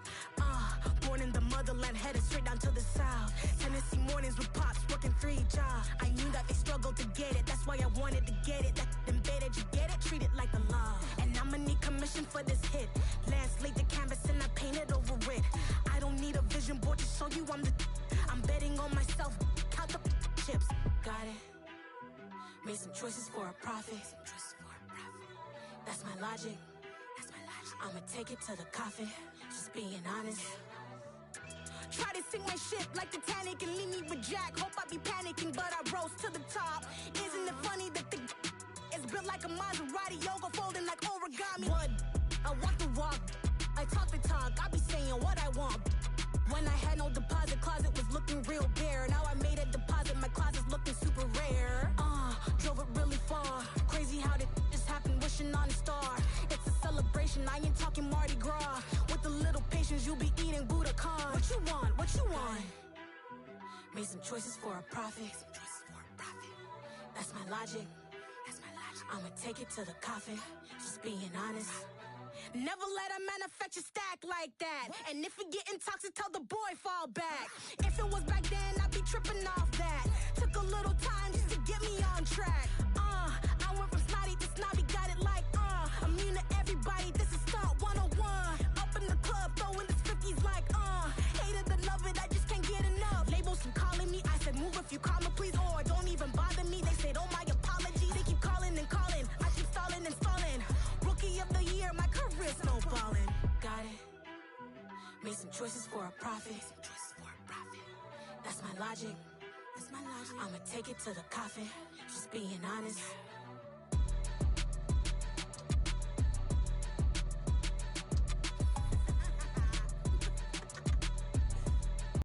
Born in the motherland, headed straight down to the south. Tennessee mornings with pops, working 3 jobs. I knew that they struggled to get it, that's why I wanted to get it. That embedded, you get it, treat it like the law. And I'ma need commission for this hit. Lance laid the canvas and I painted over it. I don't need a vision board to show you I'm the. I'm betting on myself, count the chips. Got it. Made some choices for a profit. That's my logic. I'ma take it to the coffin. Just being honest. Try to sink my ship like Titanic and leave me with Jack. Hope I be panicking, but I rose to the top. Isn't it funny that the is built like a Maserati, yoga folding like origami? What? I walk the walk. I talk the talk. I be saying what I want. When I had no deposit, closet was looking real bare. Now I made a deposit, my closet's looking super rare. Drove it really far. Crazy how did this happen, wishing on a star. It's a celebration, I ain't talking Mardi Gras. With a little patience, you'll be eating Budokan. What you want? What you want? Made some choices for a profit. That's my logic. I'ma take it to the coffin. Just being honest. Never let a manufacture stack like that. And if it getting toxic, tell the boy fall back. If it was back then, I'd be tripping off that. Took a little time just to get me on track. I went from snotty to snobby, got it like, immune to everybody, this is stunt 101. Up in the club, throwing the 50s like, hate it and love it, I just can't get enough. Labels keep calling me, I said move if you call me please, or don't even bother me. They said, oh my apology, they keep calling and calling. I keep stalling and stalling. Rookie of the year, my career's snowballing. Got it. Made some choices for a profit. That's my logic. I'ma take it to the coffin. Just being honest.